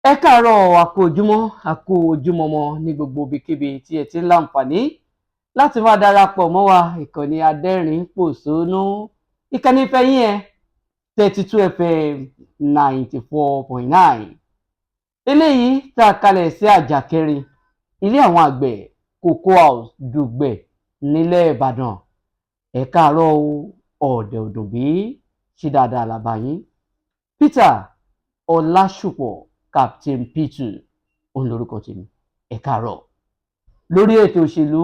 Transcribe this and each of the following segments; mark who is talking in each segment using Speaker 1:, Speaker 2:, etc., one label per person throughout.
Speaker 1: Ẹ káàárọ̀ àkú ojúmọmọ ní gbogbo ibikíbi tí ẹ ti ń láǹfààní láti máa darapọ̀ mọ́ wa ìkànnì adẹ́rìn-ín-pòṣónú ìkànnì ìfẹ́yín ẹ 32 FM 94.9. Eléyìí tá a kalẹ̀ sí àjà kẹrin ilé àwọn àgbẹ̀ Cocoa House Dùgbẹ̀ nílẹ̀ Ìbàdàn. Ẹ káàárọ̀ ọ̀dẹ̀ òdùnbí ṣí dáadáa làbá yín. Peter Ọlásùpọ̀ Captain P2 òun lorúkọ tèmi. Ẹ káàárọ̀. Lórí ètò òṣèlú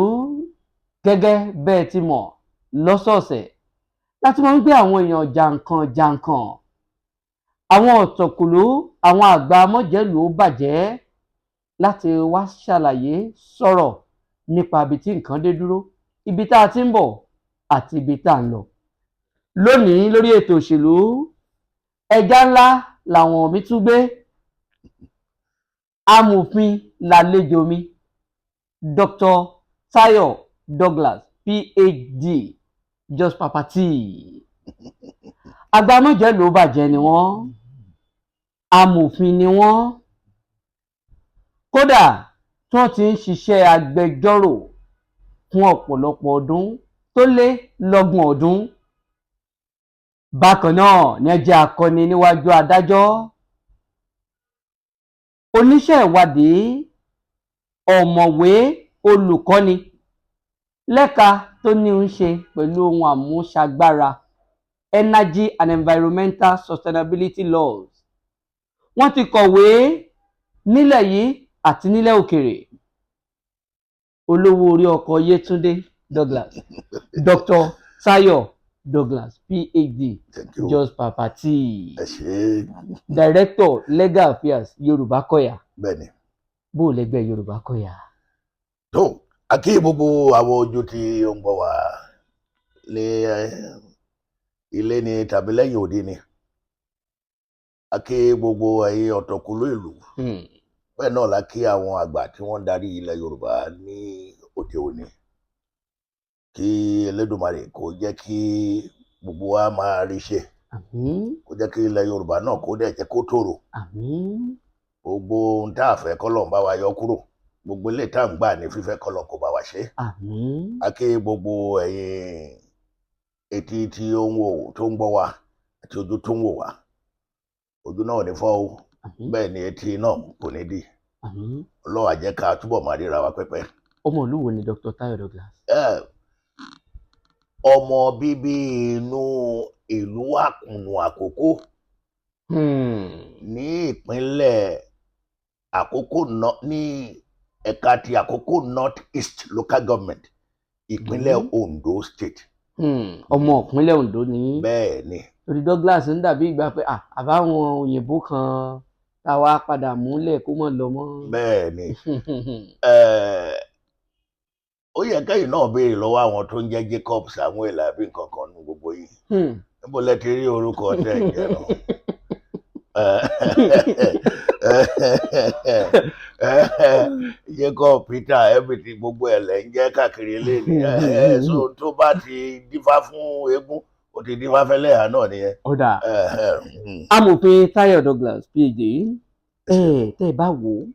Speaker 1: gẹ́gẹ́ bẹ́ẹ̀ ti mọ̀ lọ́sọ̀ọ̀sẹ̀ láti máa ń gbé àwọn èèyàn jàǹkàn àwọn ọ̀tọ̀kùlú àwọn àgbà mọ́jẹ̀lú bàjẹ́ láti wá ṣàlàyé sọ̀rọ̀ nípa ibi tí nǹkan dé dúró, ibi tá a ti ń bọ̀ àti ibi tá a ń lọ. Lónìí lórí ètò òṣèlú ẹja ńlá làwọn mi tún gbé. Amòfin làlejò mi Dr. Tayo Douglas PhD Just Papa T. Àgbà mọ́jẹ̀lú bàjẹ́ ni wọ́n, amòfin ni wọ́n, kódà tí wọ́n ti ń ṣiṣẹ́ agbẹjọ́rò fún ọ̀pọ̀lọpọ̀ ọdún tó lé lọ́gbọ̀n ọdún. Bákan náà ni ẹ jẹ́ akọni níwájú adájọ́, oníṣẹ́ ìwádìí, ọ̀mọ̀wé, olùkọ́ni lẹ́ka tó ní ń ṣe pẹ̀lú ohun àmúṣagbára Energy and Environmental Sustainability Laws. Wọ́n ti kọ̀wé nílẹ̀ yìí àti nílẹ̀ òkèrè. Olówó orí ọkọ̀ Yétúndé Douglas Dr. Tayo Douglas PhD Just Papa T. Director Legal Affairs Yorùbá Kọ̀yà.
Speaker 2: Bẹ́ẹ̀ni.
Speaker 1: Bó o lẹ́gbẹ́ Yorùbá Kọ̀yà.
Speaker 2: Tó akí gbogbo àwọn ojú tí ó ń gbọ́ wá ní ilé ni tàbí lẹ́yìn òde ni. Akí gbogbo ẹ̀yin ọ̀tọ̀kùlú ìlú. Bẹ́ẹ̀ náà la kí àwọn àgbà tí wọ́n ń darí ilẹ̀ Yorùbá ní òde òní. Kí Elédùmarè kó jẹ́ kí gbogbo wa máa rí ṣe.
Speaker 1: Àmín.
Speaker 2: Kó jẹ́ kí ilẹ̀ Yorùbá náà kó dẹ̀ jẹ́ kó tòrò.
Speaker 1: Àmín.
Speaker 2: Gbogbo ohun tá a fẹ́ k'Ọlọ́run bá wa yọ kúrò. Gbogbo ilé tá à ń gbà ní fífẹ́ k'Ọlọ́run kó bá wa ṣe.
Speaker 1: Àmín.
Speaker 2: A kí gbogbo ẹ̀yin etí tí ó ń wò tó ń gbọ́ wa àti ojú tó ń wò wá. Ojú náà ò ní fọ́ o.
Speaker 1: Àmín.
Speaker 2: Bẹ́ẹ̀ ni etí náà kò ní dì.
Speaker 1: Àmín.
Speaker 2: Ọlọ́run á jẹ́ ká túbọ̀ máa ríra wa pẹ́pẹ́.
Speaker 1: Ọmọ ìlú wo ni Dr. Tayo Douglas?
Speaker 2: Ọmọ bíbí inú ìlú Àkùnù Àkókó ní ìpínlẹ̀ Àkókó ní ẹ̀ka ti Àkókó North East Local Government ìpínlẹ̀ Ondo State.
Speaker 1: Ọmọ ìpínlẹ̀ Ondo ni.
Speaker 2: Bẹ́ẹ̀ ni.
Speaker 1: Torí Douglas ń dàbí ìgbà pé àbáwọn òyìnbó kan táwa padà múlẹ̀ kó mọ̀ lọ mọ́.
Speaker 2: Bẹ́ẹ̀ ni. Ó yẹ kẹ́yìn náà béèrè lọ́wọ́ àwọn tó ń jẹ́ Jacob Samuel àbí nǹkan kan ní gbogbo yìí. Níbo lẹ ti rí orúkọ tẹ̀ ń jẹ́ náà? Jacob Peter everything gbogbo ẹ̀ lẹ́ ń jẹ́ káàkiri eléyìí. So tó bá ti dífá fún eégún ó ti dífá fẹ́lẹ́hà náà nìyẹn.
Speaker 1: Ọ̀dà amòfin Tayo Douglas PhD tẹ́ ẹ bá wò ó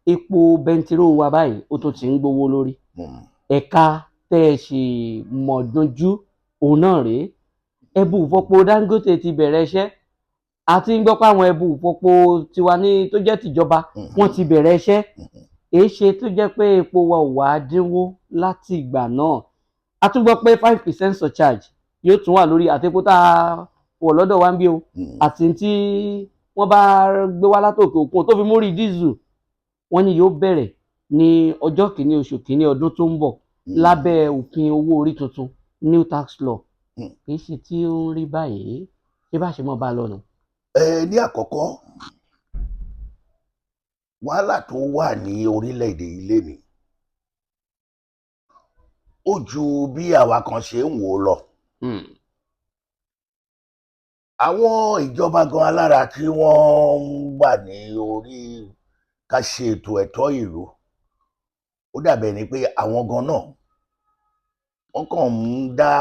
Speaker 1: epo bẹntiró wa báyìí ó tún ti ń gbówó lórí. Ẹ̀ka tẹ́ ẹ ṣì mọ̀ dojú òun náà rèé. Ẹbu ìfọpo Dangote ti bẹ̀rẹ̀ iṣẹ́ àti ń gbọ́ pé àwọn ẹbu ìfọpo tiwa ní tó jẹ́ tìjọba wọ́n ti bẹ̀rẹ̀ iṣẹ́. Èé ṣe tó jẹ́ pé epo wa ò wá dínwó láti ìgbà náà. A tún gbọ́ pé 5% surcharge yóò tún wà lórí àti epo tá a wọ̀ lọ́dọ̀ wa ń bí o àti tí wọ́n bá gbé wá látòkè òkun tó fi mórí dísù wọ́n ní yóò bẹ̀rẹ̀ ní ọjọ́ kìíní oṣù kìíní ọdún tó ń bọ̀ lábẹ́ òfin owó orí tuntun new tax law. Kì í ṣe tí ó ń rí báyìí ṣé bá ṣe mọ́ bá lọ́nà.
Speaker 2: Ní àkọ́kọ́ wàhálà tó wà ní orílẹ̀-èdè ilé ni ó ju bí àwa kan ṣe ń wò ó lọ. Àwọn ìjọba gan alára tí wọ́n ń wà ní orí ká ṣe ètò ẹ̀tọ́ ìlú ó dàbẹ̀ ni pé àwọn gan náà wọ́n kàn ń dá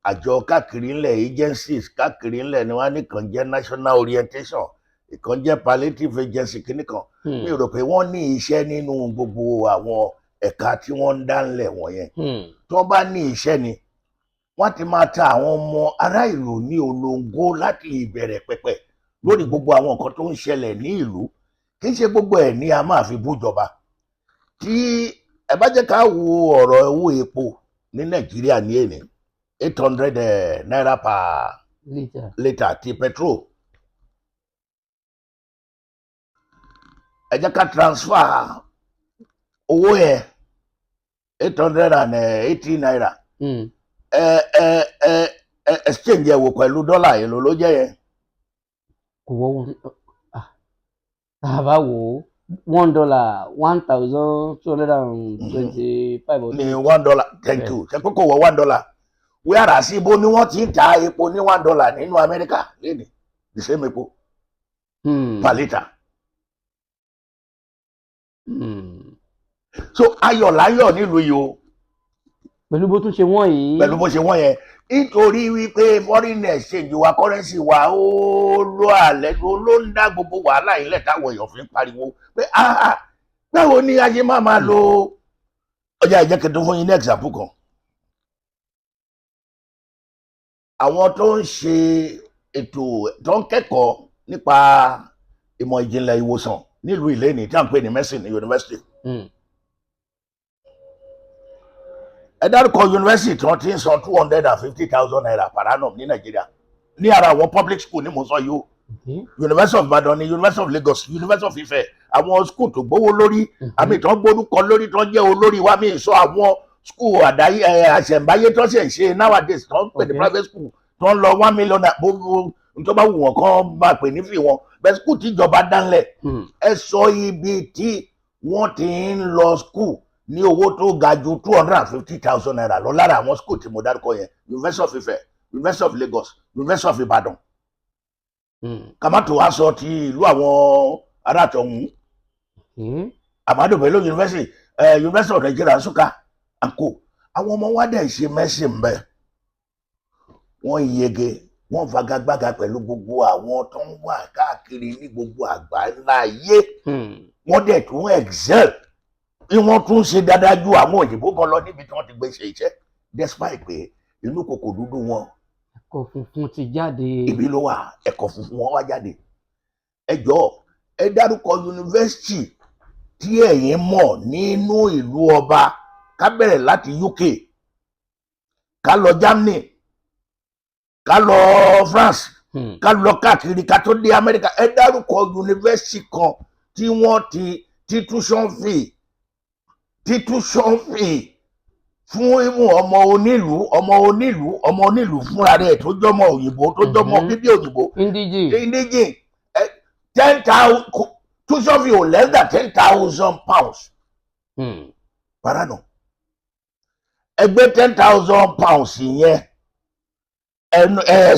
Speaker 2: àjọ káàkiri ńlẹ̀ agencies káàkiri ńlẹ̀ ni wọ́n á nìkan jẹ́ national orientation ìkan jẹ́ palliative agency kìíní kan mi rò pé wọ́n ní iṣẹ́ nínú gbogbo àwọn ẹ̀ka tí wọ́n ń dánlẹ̀ wọ̀nyẹn tí wọ́n bá ní iṣẹ́ ni wọ́n ti máa ta àwọn ọmọ ará ìlú ní olóńgó láti ìbẹ̀rẹ̀ pẹ̀pẹ̀ lórí gbogbo àwọn nǹkan tó ń ṣẹlẹ̀ ní ìlú kì í ṣe gbogbo ẹ̀ ní a máa fi bújọba tí ẹ bá jẹ́ ká wo ọ̀rọ̀ owó epo ní Nàìjíríà ní èní 800 naira per litre ti petrol ẹ jẹ́ ká transfer owó yẹn 880 naira exchange ẹ wò pẹ̀lú dọ́là èlò ló jẹ́ yẹn.
Speaker 1: kò wọ́ wọn àbá wò ó $1 1,225
Speaker 2: ní $1 thank you ṣe pé kò wọ $1 wíwárà sí ibo ni wọ́n ti ń ta epo ní $1 nínú Amẹ́ríkà lẹ́nu the same epo per litre. So ayọ̀ láyọ̀ nílùú yìí o.
Speaker 1: Pẹ̀lú bó tún ṣe wọ́n yìí.
Speaker 2: Pẹ̀lú bó ṣe wọ́n yẹn nítorí wípé foreign exchange wa currency wa ó lọ àlẹ́ ló ń dá gbogbo wàhálà yìí lẹ̀ táwọn èèyàn fi ń pariwo pé báwo ni ayé máa lo ọjà ìjẹ́kẹ̀dọ́ fún yín ní example kan. Àwọn tó ń ṣe ètò tó ń kẹ́kọ̀ọ́ nípa ìmọ̀ ìjìnlẹ̀ ìwòsàn nílùú Ìlénì tí à ń pè ní medicine university. Ẹ dárúkọ yunifásitì tí wọ́n ti ń san 250,000 naira per annum ní Nàìjíríà ní ara àwọn public school ní mo sọ yìí o. University of Ibadan ni University of Lagos University of Ife àwọn school tó gbówó lórí àmì tó ń gbórúkọ lórí tó ń jẹ́ olórí wa mi sọ àwọn school àṣẹ̀ǹbáyé tó ṣe ń ṣe nowadays tó ń pè ní private school tó ń lọ 1 million gbogbo tó bá wù wọ́n kàn bá pè ní fi wọn bẹ́ẹ̀ school tíjọba dánlẹ̀ ẹ sọ ibi tí wọ́n ti ń lọ school ní owó tó ga ju 250,000 naira lọ lára àwọn school tí mo dárúkọ yẹn University of Ife University of Lagos University of Ibadan kàmátò wá sọ ti ìlú àwọn aráàtọ̀hún Ahmadu Bello University University of Nigeria Nsukka àǹkó àwọn ọmọ wa dẹ̀ ṣe mẹ́sìn bẹ́ẹ̀ wọ́n yege wọ́n fagagbága pẹ̀lú gbogbo àwọn tó ń wà káàkiri ní gbogbo àgbáńlá ayé wọ́n dẹ̀ tún excel bí wọ́n tún ṣe dáadáa ju àwọn òyìnbó kan lọ níbi tí wọ́n ti gbé ṣe iṣẹ́ despite pé inú kòkò dúdú wọn
Speaker 1: ẹ̀kọ́ funfun ti jáde
Speaker 2: ibi ló wà ẹ̀kọ́ funfun wọn wá jáde. Ẹ jọ̀ọ́ ẹ dárúkọ yunifásitì tí ẹ̀yin mọ̀ nínú ìlú ọba ká bẹ̀rẹ̀ láti UK ká lọ Germany ká lọ France ká lọ káàkiri ká tó dé Amẹ́ríkà ẹ dárúkọ yunifásitì kan tí wọ́n ti tuition fee fún ìmú ọmọ onílùú fúnra rẹ̀ tó jọmọ òyìnbó tó jọmọ bíbí òyìnbó indigene 10,000 tuition fee ò less than 10,000 pounds per annum. Ẹgbẹ́ 10,000 pounds yẹn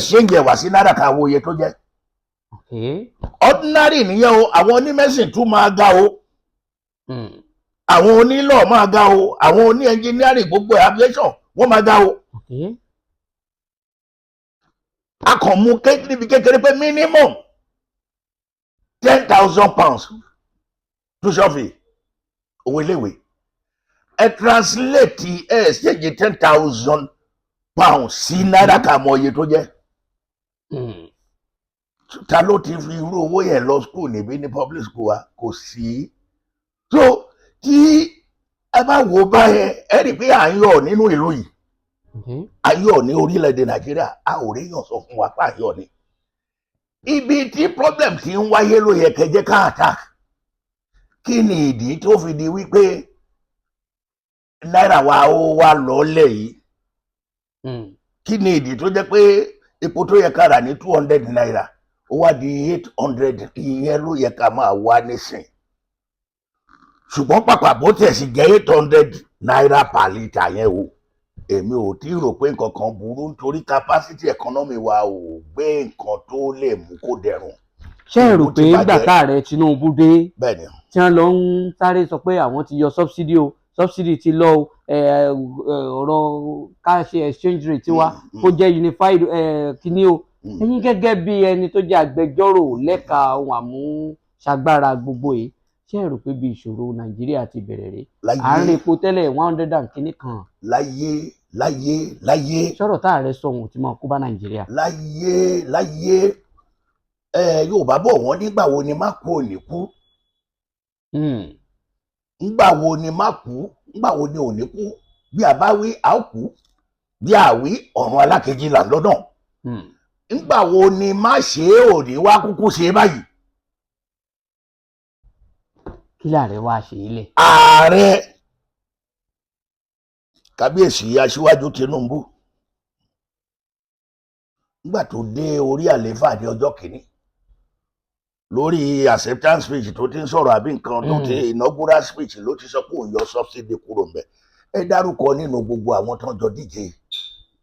Speaker 2: ṣéǹjì ẹ̀wà sí náírà ká wo iye tó jẹ́. Ordinary nìyẹn o àwọn onímẹ̀sìn tún máa ga o àwọn onílọ̀ máa ga o àwọn oní engineering gbogbo aviation wọ́n máa ga o. A kàn mú níbi kékeré pé minimum 10,000 pounds tuition fee owó iléèwé ẹ translate ṣèjì 10,000 pounds sí náírà ká mọ iye tó jẹ́. Ta ló ti fi irú owó yẹn lọ school níbí ní public school wa kò sí. So tí ẹ bá wo báyẹn ẹ rí i pé à ń yọ̀ nínú ìlú yìí à ń yọ̀ ní orílẹ̀-èdè Nàìjíríà a ò rí yàn sọ fún wa pé à ń yọ̀ ni. Ibi tí problem ti ń wáyé ló yẹ kẹjẹ ká attack kí ni ìdí tó fi di wípé náírà wa ó wá lọ́lẹ̀ yìí kí ni ìdí tó jẹ́ pé epo tó yẹ ká rà ní 200 naira ó wá di 800 ìyẹn ló yẹ ká máa wá nísìn ṣùgbọ́n pàpà bó tẹ̀ sí jẹ́ 800 naira per litre yẹn o èmi ò tí rò pé nǹkan kan burú nítorí capacity economy wa ò gbé nǹkan tó lè mú kó dẹrùn.
Speaker 1: Ṣé ẹ rò pé nígbà táàrẹ Tinubu dé
Speaker 2: bẹ́ẹ̀ni
Speaker 1: tí wọ́n lọ ń sáré sọ pé àwọn ti yọ subsidy o subsidy ti lọ ọ̀rọ̀ ká ṣe exchange rate wa kó jẹ́ unified kíní o ẹ̀yin gẹ́gẹ́ bí ẹni tó jẹ́ agbẹjọ́rò lẹ́ka ohun àmúṣagbára gbogbo yìí ṣé ẹ rò pé bí ìṣòro Nàìjíríà ti bẹ̀rẹ̀ rèé àárín epo tẹ́lẹ̀ 100 and kìíní kan
Speaker 2: láyé
Speaker 1: sọ̀rọ̀ tá ààrẹ sọ ohun tí mo kó bá Nàìjíríà.
Speaker 2: láyé Yorùbá bọ̀ wọ́n nígbà wo ni má kú ò ní kú ńgbà wo ni má kú ńgbà wo ni ò ní kú bí a bá wí a ó kú bí a wí ọ̀run alákejì là lọ́nà ńgbà wo ni má ṣe ò ní wá kúkú ṣe báyìí.
Speaker 1: kí láàrẹ wá ṣe ilẹ̀.
Speaker 2: ààrẹ kábíyèsí aṣíwájú Tinubu nígbà tó dé orí àlééfà ní ọjọ́ kìíní lórí acceptance speech tó ti ń sọ̀rọ̀ àbí nǹkan tó ti inaugural speech ló ti sọ pé òun yọ subsidy kúrò ń bẹ̀. ẹ dárúkọ nínú gbogbo àwọn tó ń jọ díje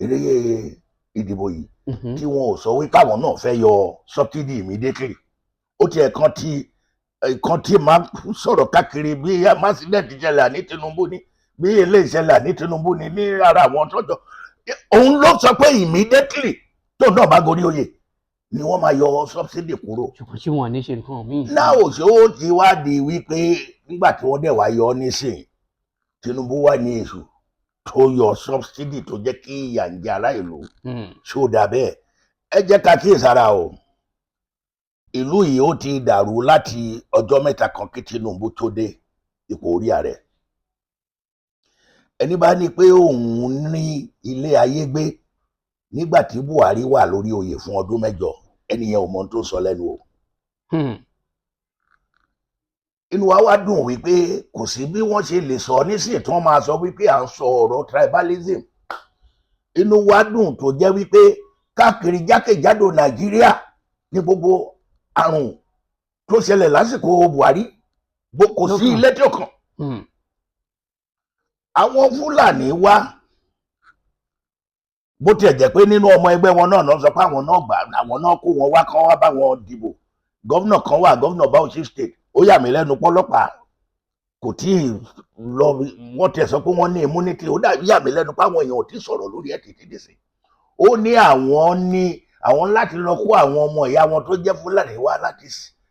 Speaker 2: eré ìdìbò yìí tí wọn ò sọ wípé àwọn náà fẹ́ yọ subsidy immediately. ó tiẹ̀ kan tí máa ń sọ̀rọ̀ káàkiri bí amáṣídẹ̀ẹ́dì ṣẹlẹ̀ ní Tinubu ní bí ilé ìṣẹ̀lẹ̀ ní Tinubu ní ara àwọn tó jọ òun ló sọ pé immediately tó náà bá gorí oyè ni wọ́n máa yọ subsidy kúrò.
Speaker 1: ṣùgbọ́n tí wọ́n ní ṣe nǹkan míì.
Speaker 2: náà ò ṣe ó ti wá di wípé nígbà tí wọ́n dẹ̀ wá yọ nísìn Tinubu wà ní èṣù tó yọ subsidy tó jẹ́ kí ìyà ń jẹ ará ìlú ṣó dà bẹ́ẹ̀. ẹ jẹ́ ká kíyèsára o ìlú yìí ó ti dàrú láti ọjọ́ mẹ́ta kan kí Tinubu tó dé ipò orí ààrẹ. ẹni bá ní pé òun ní ilé ayé gbé nígbà tí Buhari wà lórí oyè fún ọdún 8 ẹnìyẹn ò mọ tó sọ lẹ́nu o. inú wa wá dùn wípé kò sí bí wọ́n ṣe lè sọ nísìnyí tí wọ́n máa sọ wípé à ń sọ ọ̀rọ̀ tribalism. inú wa dùn tó jẹ́ wípé káàkiri jákèjádò Nàìjíríà ní gbogbo àrùn tó ṣẹlẹ̀ lásìkò Buhari kò sí ilé tí ó kàn. àwọn Fúlàní wá bó tiẹ̀ jẹ́ pé nínú ọmọ ẹgbẹ́ wọn náà sọ pé àwọn náà gbà àwọn náà kó wọn wá kán wá bá wọn dìbò. Gómìnà kan wà gómìnà Bauchi State ó yà mí lẹ́nu pọ́lọ́pàá kò tí ì lọ wọ́n tiẹ̀ sọ pé wọ́n ní immunity ó yà mí lẹ́nu pé àwọn èèyàn ò tí ì sọ̀rọ̀ lórí ẹ̀ títí dì sí. ó ní àwọn láti lọ kó àwọn ọmọ ìyá wọn tó jẹ́ Fúlàní wá láti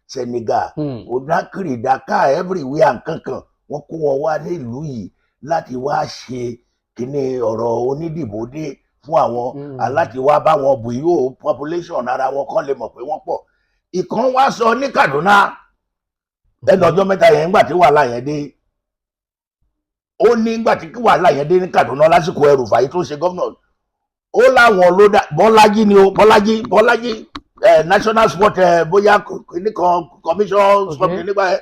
Speaker 2: Senegal Conakry Dakar everywhere nkankan wọ́n kó wọn wá nílùú yìí láti wá ṣe kíní ọ̀rọ̀ onídìbò dé fún àwọn aláti wá bá wọn bù yóò population ara wọn kán lè mọ̀ pé wọ́n pọ̀. ìkan wá sọ ní Kaduna lẹ́nu ọjọ́ mẹ́ta yẹn nígbà tí wàhálà yẹn dé ó ní nígbà tí wàhálà yẹn dé ní Kaduna lásìkò El-Rufai tó ṣe gómìnà ó láwọn ló dá Bọ́lájí ni ó Bọ́lájí national sport bóyá nìkan commission sport nígbà yẹn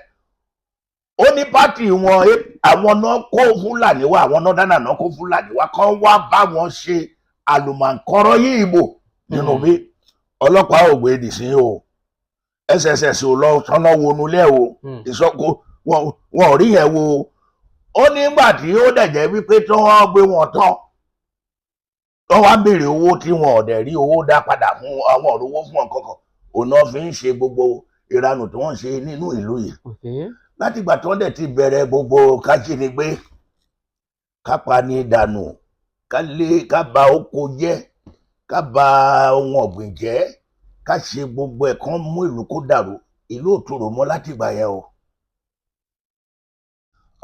Speaker 2: ó ní pátì wọn àwọn náà kó Fúlàní wá àwọn náà dáná náà kó Fúlàní wá kán wá bá wọn ṣe àlùmọ̀ǹkọ́rọ́ yí ìbò nínú bí ọlọ́pàá ò gbé dì sí o SSS ò lọ sọ́nà wọnúlẹ̀ o ìsọkò wọn ò rí yẹn wo ó nígbà tí ó dẹ̀jẹ̀ wípé tí wọ́n gbé wọn tán wọ́n wá béèrè owó tí wọn ò dẹ̀ rí owó dá padà fún àwọn òrówó fún wọn kankan òun náà fi ń ṣe gbogbo ìranù tí wọ́n ń ṣe nínú ìlú yìí láti ìgbà tí wọ́n dẹ̀ ti bẹ̀rẹ̀ gbogbo kájínigbé kápá ní dànù ká bà oko jẹ́ ká bà ohun ọ̀gbìn jẹ́ ká ṣe gbogbo ẹ̀ kán mú ìlú kó dàrú ìlú ò tòrò mọ́ láti ìgbà yẹn o.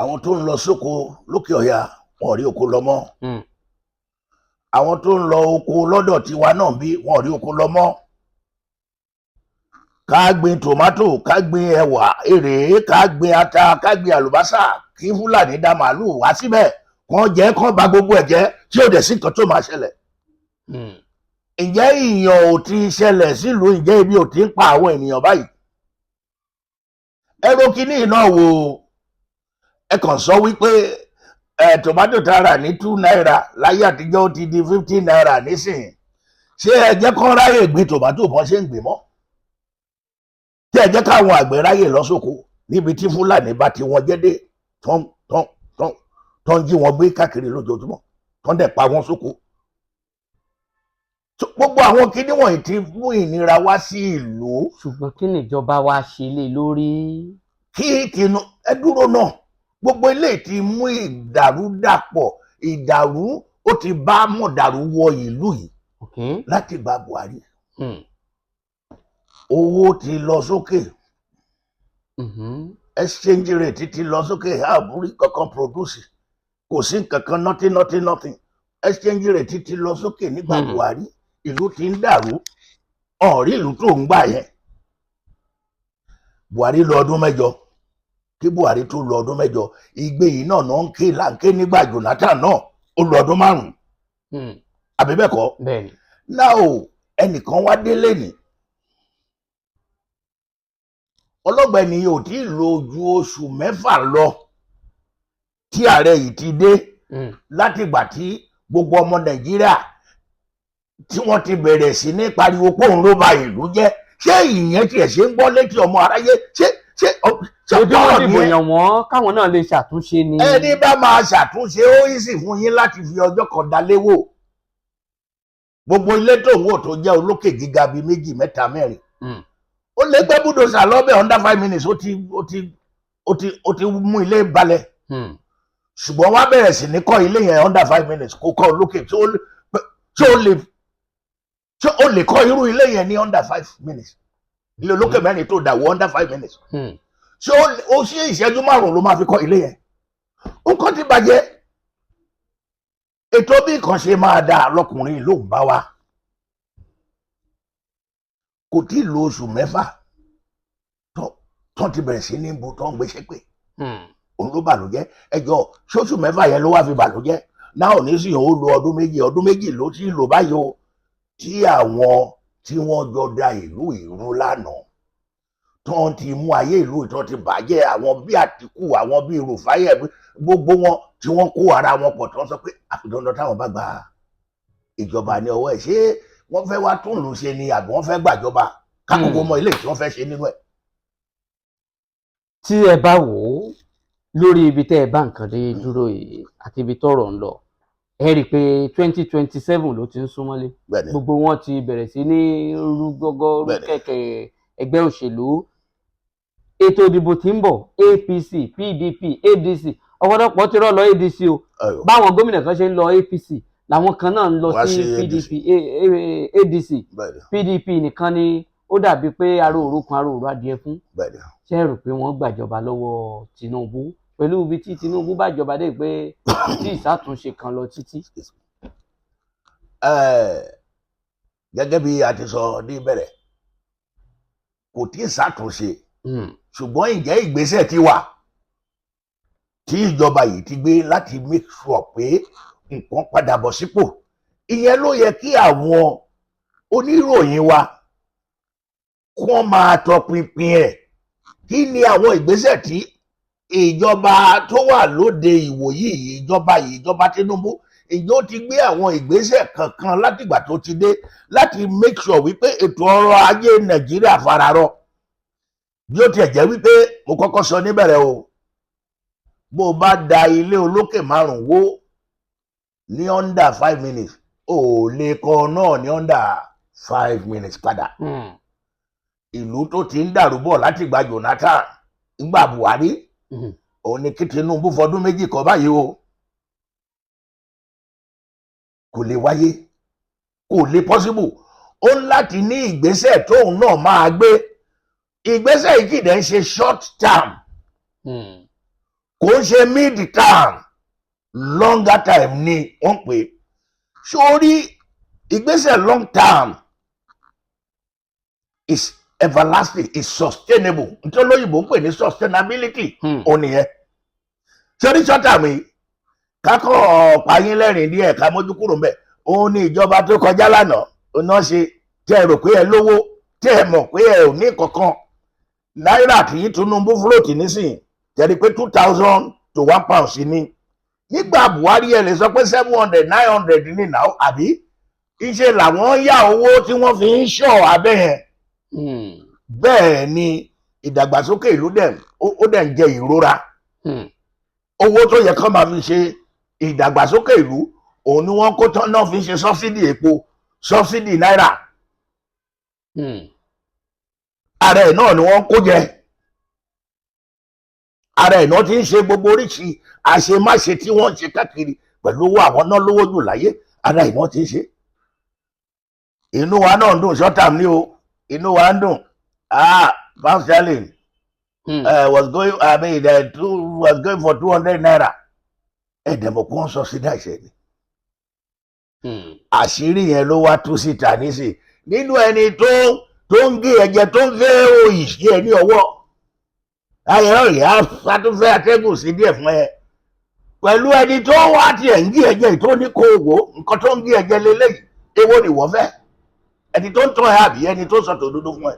Speaker 2: àwọn tó ń lọ sóko lókè ọ̀yà wọn ò rí oko lọ mọ́ àwọn tó ń lọ oko lọ́dọ̀ tiwa náà bí wọn ò rí oko lọ mọ́. ká gbin tòmátò ká gbin ẹ̀wà èrè ká gbin ata ká gbin àlùbásà kí Fúlàní dá màálùú wá síbẹ̀ kàn jẹ́ kàn bà gbogbo ẹ̀ jẹ́ tí ò dẹ̀ sí nǹkan tó máa ṣẹlẹ̀. ǹjẹ́ ìyàn ò ti ṣẹlẹ̀ sílùú ǹjẹ́ ibi ò ti ń pa àwọn ènìyàn báyìí. ẹ̀rọ kínní náà wò ẹ kàn sọ wípé tòmátò tá a rà ní 2 náírà láyé àtijọ́ ó ti di 15 náírà nísìnyí ṣé ẹ jẹ́ kán ráyè gbin tòmátò bọ́n ṣe ń gbìn mọ́ tí ẹ jẹ́ káwọn àgbẹ̀ ráyè lọ sóko níbi tí Fúlàní bá ti wọn jẹ́ dé tó ń jí wọn gbé káàkiri lójoojúmọ́ tó ń dẹ̀ pa wọn sóko. gbogbo àwọn kinní wọ̀nyí ti mú ìnira wá sí ìlú.
Speaker 1: ṣùgbọ́n kí ni ìjọba wa ṣe lé lórí.
Speaker 2: kí tinú ẹ dúró náà gbogbo ilé ti mú ìdàrúdàpọ̀ ìdàrú ó ti bá mọ̀dàrú wọ ìlú yìí láti gba Buhari. owó ti lọ sókè, exchange rate ti lọ sókè, àbúrí kankan produce, kò sí kankan nothing, exchange rate ti lọ sókè nígbà Buhari, ìlú ti ń dàrú, ọ̀rí ìlú tó ń gbà yẹn. Buhari lọ ọdún 4 kí Buhari tó lọ ọdún 4, igbe yìí náà ń ké láǹké nígbà Jonathan náà ó lọ ọdún 5. Àbí bẹ́ẹ̀ kọ́? Now ẹnìkan wá délé ní ọlọ́gbẹ́ni ò tí ì lò ju oṣù 6 lọ tí ààrẹ yìí ti dé, láti ìgbà tí gbogbo ọmọ Nàìjíríà tí wọ́n ti bẹ̀rẹ̀ sí ní pariwo pé òun ló ba ìlú jẹ́. Ṣé ìyẹn tiẹ̀ ṣe ń gbọ́ létí ọmọ aráyé?
Speaker 1: ṣé bí wọ́n dìbò yàn wọ́n káwọn náà lè ṣàtúnṣe ni.
Speaker 2: Ẹni bá máa ṣàtúnṣe ó easy fún yín láti fi ọjọ́ kan dalé wò. Gbogbo ilé tó ń wò tó jẹ́ olókè gíga bíi 2, 3, 4, ó lè gbé búdòsà lọ́bẹ̀ under 5 minutes ó ti mú ilé balẹ̀. Ṣùgbọ́n wọ́n á bẹ̀rẹ̀ sí ní kọ́ ilé yẹn under 5 minutes kó kọ́ olókè tí ó lè kọ́ irú ilé yẹn ní under 5 minutes. Ilé olókè 4 tó dà wọ under 5 minutes. Ṣé ó ṣe ìṣẹ́jú 5 ló máa fi kọ́ ilé yẹn? Nǹkan ti bàjẹ́. Ètò bí nǹkan ṣe máa dáa lọkùnrin ló ń bá wa. Kò tí ì lo oṣù 6 tó ti bẹ̀rẹ̀ sí ní bu tó ń gbéṣẹ́ pé òun ló bàlújẹ́. Ẹjọ́ ṣóṣù 6 yẹn ló wá fi bàlújẹ́. Náà ò ní sì ó lo ọdún 2, ọdún 2 ló ti lò báyìí o. Tí àwọn tí wọ́n jọ da ìlú ìrú lánàá tó ti mú ayé ìlú ìtọ́ ti bàjẹ́, àwọn bí Àtíkù, àwọn bí Rufai, gbogbo wọn tí wọ́n kó ara wọn pọ̀ tó ń sọ pé àfidọ́ndọ́ táwọn bá gba ìjọba ní ọwọ́ ẹ̀, ṣé wọ́n fẹ́ wá tún lù ṣe ni àbí wọ́n fẹ́ gbàjọba kákòókò mọ ilé tí wọ́n fẹ́ ṣe nínú ẹ̀.
Speaker 1: Tí ẹ bá wò ó lórí ibi tẹ́ ẹ bá nǹkan dé dúró yìí àti ibi tọ́rọ̀ ń lọ, ẹ rí i pé 2027 ló ti ń súnmọ́lé. Gbogbo wọn ti bẹ̀rẹ̀ sí ní rú gọ́gọ́ rú kẹ̀kẹ́ ẹgbẹ́ òṣèlú. Ètò ìdìbò tí ń bọ̀, APC, PDP, ADC, ọ̀pọ̀lọpọ̀ ti rọ́ lọ ADC o. Báwọn gómìnà kan ṣe ń lọ APC làwọn kan náà ń lọ sí PDP, ADC. PDP nìkan ni ó dàbí pé aró òrókun aró òró adìẹ fún. Ṣé ẹ rò pé wọ́n gbàjọba lọ́wọ́ Tinubu pẹ̀lú ibi tí Tinubu bá jọba dé pé tí ìṣàtúnṣe kan lọ títí?
Speaker 2: Gẹ́gẹ́ bí a ti sọ ní ìbẹ̀rẹ̀, kò tí ì ṣàtúnṣe, ṣùgbọ́n ǹjẹ́ ìgbésẹ̀ ti wà tí ìjọba yìí ti gbé láti make sure pé nǹkan padà bọ̀ sípò. Ìyẹn ló yẹ kí àwọn oníròyìn wa kó máa tọpinpin ẹ̀. Kí ni àwọn ìgbésẹ̀ tí ìjọba tó wà lóde ìwòyí ìjọba Tinubu, ìjọ ti gbé àwọn ìgbésẹ̀ kankan látìgbà tó ti dé láti make sure wípé ètò ọrọ̀ ajé Nàìjíríà fararọ. Bí ó tiẹ̀ jẹ́ wípé mo kọ́kọ́ sọ níbẹ̀rẹ̀ o, bó bá da ilé olókè 5 wó ní under 5 minutes, ò lè kọ́ náà ní under 5 minutes padà. Ìlú tó ti ń dàrú bọ̀ láti gba Jonathan nígbà Buhari, òun ni kí Tinubu fọdún 2 kọ́ báyìí o. Kò lè wáyé, kò lè possible. Ó ń láti ní ìgbésẹ̀ tóun náà máa gbé. Ìgbésẹ̀ yìí kìí dẹ̀ ń ṣe short term, kò ń ṣe mid term, longer time ni wọ́n pè. Sórí ìgbésẹ̀ long term is everlasting, is sustainable. Nítorí olóyìnbó ń pè ní sustainability ó nìyẹn. Sórí short term yìí kákọ́ pààyín lẹ́rìn díẹ̀ ká mójú kúrò ń bẹ̀. Òun ni ìjọba tó kọjá lánàá iná ṣe tẹ́ ẹ rò pé ẹ lówó, tẹ́ ẹ mọ̀ pé ẹ ò ní kankan. Náírà tí Tinubu float nísìnyí tẹ́rí pé 2,000 to £1 ní. Nígbà Buhari ẹ lè sọ pé 700, 900 ní náà, àbí? Iṣẹ́ làwọn yá owó tí wọ́n fi ń ṣọ́ abẹ́ yẹn. Bẹ́ẹ̀ ni ìdàgbàsókè ìlú dẹ̀ ń jẹ ìrora. Owó tó yẹ kán máa fi ṣe ìdàgbàsókè ìlú, òun ni wọ́n kó tán náà fi ń ṣe sọ́bsídì epo, sọ́bsídì náírà. Ààrẹ náà ni wọ́n kó jẹ. Ààrẹ náà ti ń ṣe gbogbo oríṣi àṣemáṣe tí wọ́n ń ṣe káàkiri pẹ̀lú owó àwọn náà lówó jù láyé. Ààrẹ náà ti ń ṣe. inú wa náà ń dùn short term ni o inú wa ń dùn pound sterling was going for 200 naira ẹ̀dẹ̀mọ̀ kó ń subsidize ẹ̀ ni àṣírí yẹn ló wá tú síta nísì nínú ẹni tó ń gé ẹ̀jẹ̀ tó ń gé òyì sí ẹ ní ọwọ́ ayẹyẹ rẹ̀ á tún fẹ́ atẹ́gùn sí díẹ̀ fún ẹ pẹ̀lú ẹni tó wá tiẹ̀ ń gé ẹ̀jẹ̀ tó ní kó wò nǹkan tó ń gé ẹ̀jẹ̀ lélẹ́yìí èwo ni wọ́n fẹ́ ẹni tó ń tọ́ ẹ àbí ẹni tó sọ̀tò òdodo fún ẹ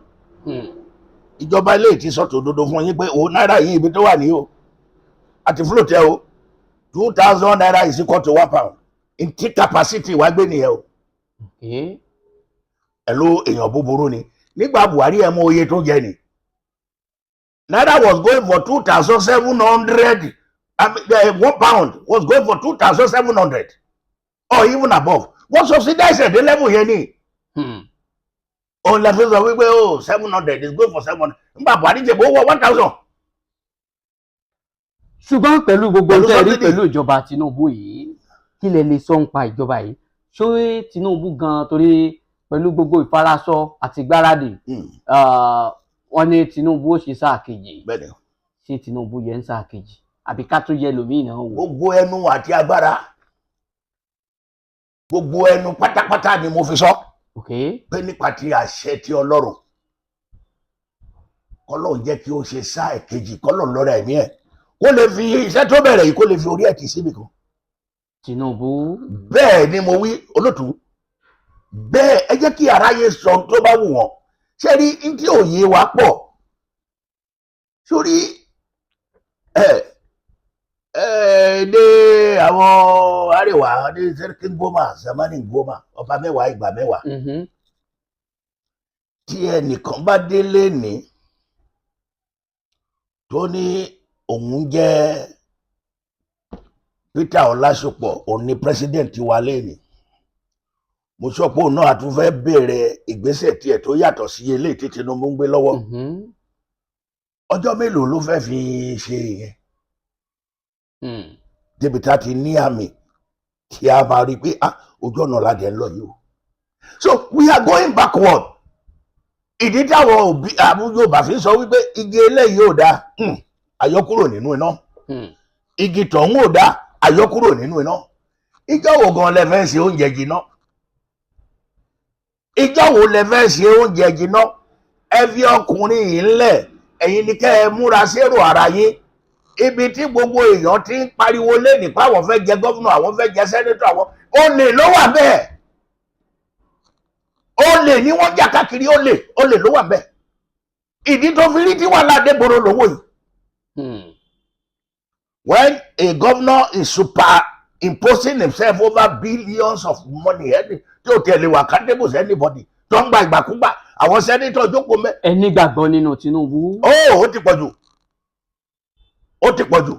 Speaker 2: ìjọba ilé ti sọ̀tò òdodo fún yín pé náírà yìí ibi tó wà ní o àti float ẹ o 2,000 naira is equal to £1 in tí capacity wá gbé nìyẹn o ẹ ló èèyàn búburú ni nígbà Buhari ẹ mọ oye tó jẹ ni naira was going for 2,700 £1 was going for 2,700 or even above wọ́n subsidize ẹ̀dẹ́ level yẹn ni òun lè fi sọ wípé 700 is going for 700 nígbà Buhari jẹ bó wọ 1,000.
Speaker 1: ṣùgbọ́n pẹ̀lú gbogbo tẹ́ rí pẹ̀lú ìjọba Tinubu yìí kí lẹ lè sọ ń pa ìjọba yìí ṣé Tinubu gan torí pẹ̀lú gbogbo ìfarasọ àti gbáradì wọ́n ní Tinubu ó ṣe sáà kejì ṣé Tinubu yẹ ń sáà kejì àbí ká tó yẹ lómìn náà wò.
Speaker 2: gbogbo ẹnu àti agbára gbogbo ẹnu pátápátá ni mo fi sọ pé nípa ti àṣẹ ti Ọlọ́run k'Ọlọ́run jẹ́ kí ó ṣe sáà kejì k'Ọlọ́run lọ́rọ̀ ẹ̀mí ẹ̀ kó lè fi iṣẹ́ tó bẹ̀rẹ̀ yìí kó lè fi orí ẹ̀ tì síbi kan.
Speaker 1: Tinubu.
Speaker 2: bẹ́ẹ̀ ni mo wí olótú bẹ́ẹ̀ ẹ jẹ́ kí aráyé sọ tó bá wù wọ́n ṣé rí tí òye wa pọ̀ sórí dé àwọn àríwá ní Sẹ́ríkì Ngoma Zamani Ngoma ọba mẹ́wàá ìgbà mẹ́wàá tí ẹnìkan bá délé ní tó ní òun jẹ́ Peter Ọlásùpọ̀ òun ni president wa lẹ́ni mo sọ pé òun náà a tún fẹ́ bẹ̀rẹ̀ ìgbésẹ̀ tiẹ̀ tó yàtọ̀ sí eléyìí tí Tinubu ń gbé lọ́wọ́ ọjọ́ mélòó ló fẹ́ fi ṣe yẹn débi tá a ti ní àmì tí a máa rí i pé ojú ọ̀nà ládẹ ń lọ yìí o so we are going backward ìdí táwọn òbí Yorùbá fi sọ wípé igi eléyìí ò dáa àyọkúrò nínú iná igi tọ̀hún ò dáa àyọkúrò nínú iná ìjọ wo gan lẹ fẹ́ ṣe oúnjẹ jiná ìjọ wo lẹ fẹ́ ṣe oúnjẹ jiná ẹ fi ọkùnrin yìí ńlẹ̀ ẹ̀yin ni kẹ́ ẹ múra sérò ara yín ibi tí gbogbo èèyàn ti ń pariwo lé nípa àwọn fẹ́ jẹ gọ́fúnà àwọn fẹ́ jẹ sẹ́nétọ̀ àwọn olè ló wà bẹ́ẹ̀ olè ni wọ́n jà káàkiri olè ló wà bẹ́ẹ̀ ìdí tó fi rí tí wàhálà débòrò lówó yìí. When a governor is superimposing himself over billions of money tí ó tẹ̀lé wà accountable to anybody tó ń gba ìgbàkúgbà àwọn sẹ́nétọ̀ jókòó mẹ́.
Speaker 1: ẹni gbàgbọ́ nínú Tinubu.
Speaker 2: ó ti pọ̀ jù ó ti pọ̀ jù.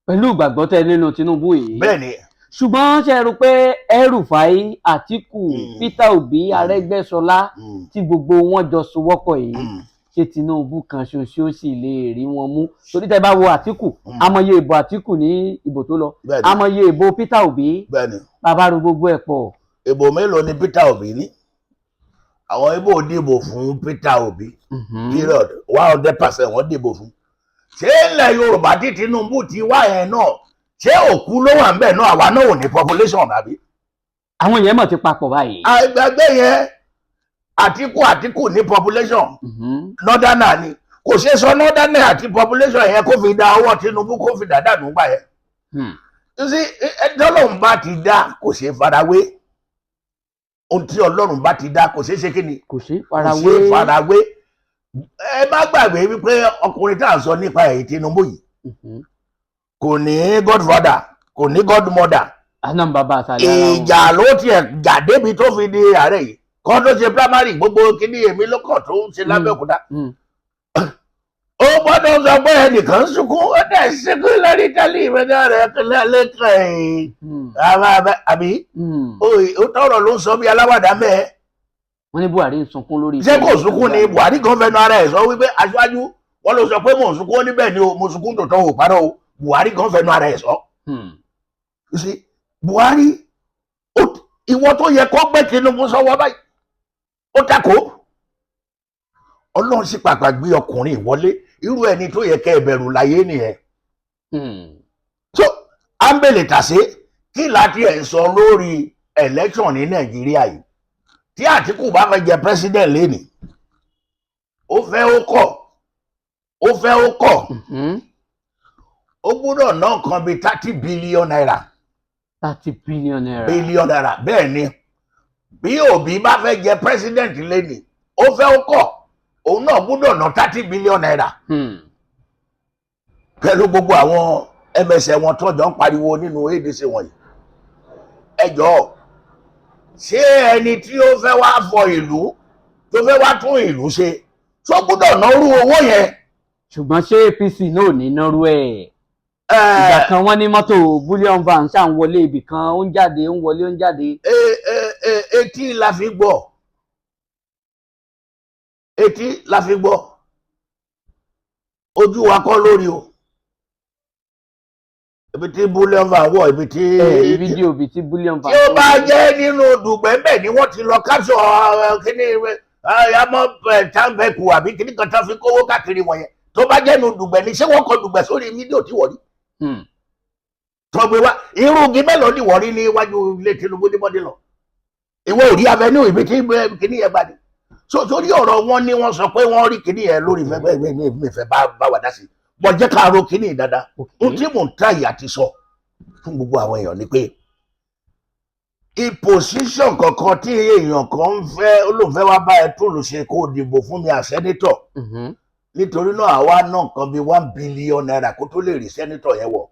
Speaker 1: pẹ̀lú ìgbàgbọ́ tẹ́ nínú Tinubu yìí.
Speaker 2: bẹ́ẹ̀ni.
Speaker 1: ṣùgbọ́n ṣe rò pé El-Rufai Àtíkù Peter Obi Arẹ́gbẹ́ṣọlá tí gbogbo wọn jọ sowọ́pọ̀ yìí ṣé Tinubu kan ṣoṣo sì lè rí wọn mú torí tẹ́ bá wo Àtíkù amọye ìbò Àtíkù ní ìbò tó lọ amọye ìbò Peter Obi bàbá ro gbogbo ẹ̀ pọ̀.
Speaker 2: ìbò mélòó ni Peter Obi ní àwọn Ìgbò dìbò fún Peter Obi period 100% wọ́n dìbò fún ṣé ilẹ̀ Yorùbá tí Tinubu ti wá yẹn náà ṣé òkú ló wà ńbẹ̀ náà àwa náà ò ní population àbí.
Speaker 1: àwọn yẹn mọ̀ ti papọ̀ báyìí.
Speaker 2: àgbàgbé yẹn Àtíkù ní population northerner ni kò ṣe sọ northerner àti population yẹn kó fi da ọwọ́ Tinubu kó fi dàdà nígbà yẹn. sí Ọlọ́run bá ti dá kò ṣe farawé ohun tí Ọlọ́run bá ti dá kò ṣe ṣe kí ni
Speaker 1: kò ṣe farawé.
Speaker 2: ẹ má gbàgbé wípé ọkùnrin tá à ń sọ nípa èyí Tinubu yìí kò ní godfather kò ní godmother ìjà ló tiẹ̀ jà débi tó fi di ààrẹ yìí kan tó ṣe primary gbogbo kíní èmi lókàn tó ń ṣe lábẹ́òkúta ó gbọ́dọ̀ sọ pé ẹnìkan sunkún ó dẹ̀ sunkún lórí tálí ìmẹ́ta rẹ̀ lẹ́kàn ẹ̀yìn àbí ó tọrọ ló ń sọ bí aláwàdà mẹ́ẹ̀.
Speaker 1: wọ́n ní Buhari ń sunkún lórí.
Speaker 2: ṣé kò sunkún ni Buhari kan fẹnu ara ẹ̀ sọ wípé aṣáájú wọn ló sọ pé mò ń sunkún níbẹ̀ ni mo sunkún tòótọ́ ò parọ́ o Buhari kan fẹnu ara ẹ̀ sọ. Buhari ìwọ tó yẹ kó gbé Tinubu sọ́wọ́ báyìí ó takò. Ọlọ́run sì pàpà gbé ọkùnrin wọlé, irú ẹni tó yẹ kẹ́ ẹ bẹ̀rù láyé nìyẹn. So Ambele Tase kí láti ẹ̀ sọ lórí election ní Nàìjíríà yìí tí Àtíkù bá fẹ́ jẹ president lẹ́nìí, ó fẹ́ ó kọ̀, ó fẹ́ ó kọ̀, ó gbọ́dọ̀ ná nǹkan bíi 30 billion naira.
Speaker 1: 30 billion naira.
Speaker 2: Billion naira bẹ́ẹ̀ ni bí Obi bá fẹ́ jẹ president lẹ́nìí, ó fẹ́ ó kọ̀, òun náà gbọ́dọ̀ ná 30 billion naira. Pẹ̀lú gbogbo àwọn MSN wọn tọ́jọ́ ń pariwo nínú ADC wọ̀nyí. Ẹ jọ̀ọ́, ṣé ẹni tí ó fẹ́ wá fọ ìlú tó fẹ́ wá tún ìlú ṣe tó gbọ́dọ̀ nárú owó yẹn?
Speaker 1: Ṣùgbọ́n ṣé APC náà ní nárú ẹ̀? Ìgbà kan wọ́n ní mọ́tò bullion van ṣà ń wọlé ibì kan, ó ń jáde, ó ń wọlé, ó ń jáde.
Speaker 2: Etí la fi gbọ́, etí la fi gbọ́, ojú wa kọ́ lórí o. Ibi tí bullion van wọ̀, ibi tí
Speaker 1: fídíò ibi tí bullion van.
Speaker 2: Tí ó bá jẹ́ nínú Dùgbẹ́ bẹ́ẹ̀ ni wọ́n ti lọ káṣọ kíní àmọ́ tàǹbẹ̀kù àbí kíní kan tán fi kówó káàkiri wọ̀nyẹn. Tó bá jẹ́ nínú Dùgbẹ́ ni ṣé wọ́n kọ Dùgbẹ́ sórí fídíò tí wọ́n rí? Tọ́gbé wá irú igi mélòó ni wọ́n rí níwájú ilé Tinubu ní bọ́dé lọ? Ìwọ ò rí avenue ibi tí kíní yẹn bá ní. Sórí ọ̀rọ̀ wọn ni wọ́n sọ pé wọ́n rí kíní yẹn lórí fẹ́ bá wà dá sí. Bọ̀ jẹ́ ká ro kíní dáadáa. Ohun tí mò ń tàyè àti sọ fún gbogbo àwọn èèyàn ni pé ìpòsíṣàn kankan tí èèyàn kan ń fẹ́ olóòfẹ́ wá bá ẹ tó lù ṣe kó dìbò fún mi àsẹ́nítọ̀. Nítorí náà àwa náà nǹkan bíi 1 billion naira kó tó lè rí sẹ́nítọ̀ yẹn wọ̀.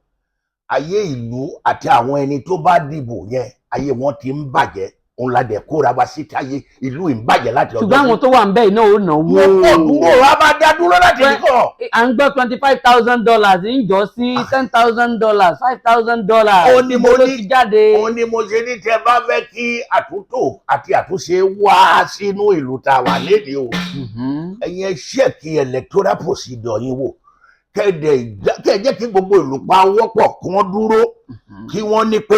Speaker 2: Ayé ìlú àti àwọn ẹni tó bá dìbò yẹn ayé wọn ti ń bàjẹ́, òun la dẹ̀ kóra wá sí táyé ìlú ń bàjẹ́ láti ọjọ́.
Speaker 1: Ṣùgbọ́n àwọn tó wà ń bẹ̀ iná ò náwó.
Speaker 2: Wọ́n pọ̀ dúró, a máa dá dúró láti nìkan.
Speaker 1: À ń gbọ́ $25,000 ń jọ sí $10,000, $5,000.
Speaker 2: Ó ní mo ní
Speaker 1: jáde.
Speaker 2: Ó ní mo ṣe ní tẹ́ bá fẹ́ kí àtúntò àti àtúnṣe wá sínú ìlú tá a wà lédè o. Ẹ̀yin ẹ ṣẹ́ẹ̀kì electoral procedure yín wò. Kẹ́ jẹ́ kí gbogbo ìlú pa wọ́pọ̀ kí wọ́n dúró kí wọ́n ní pé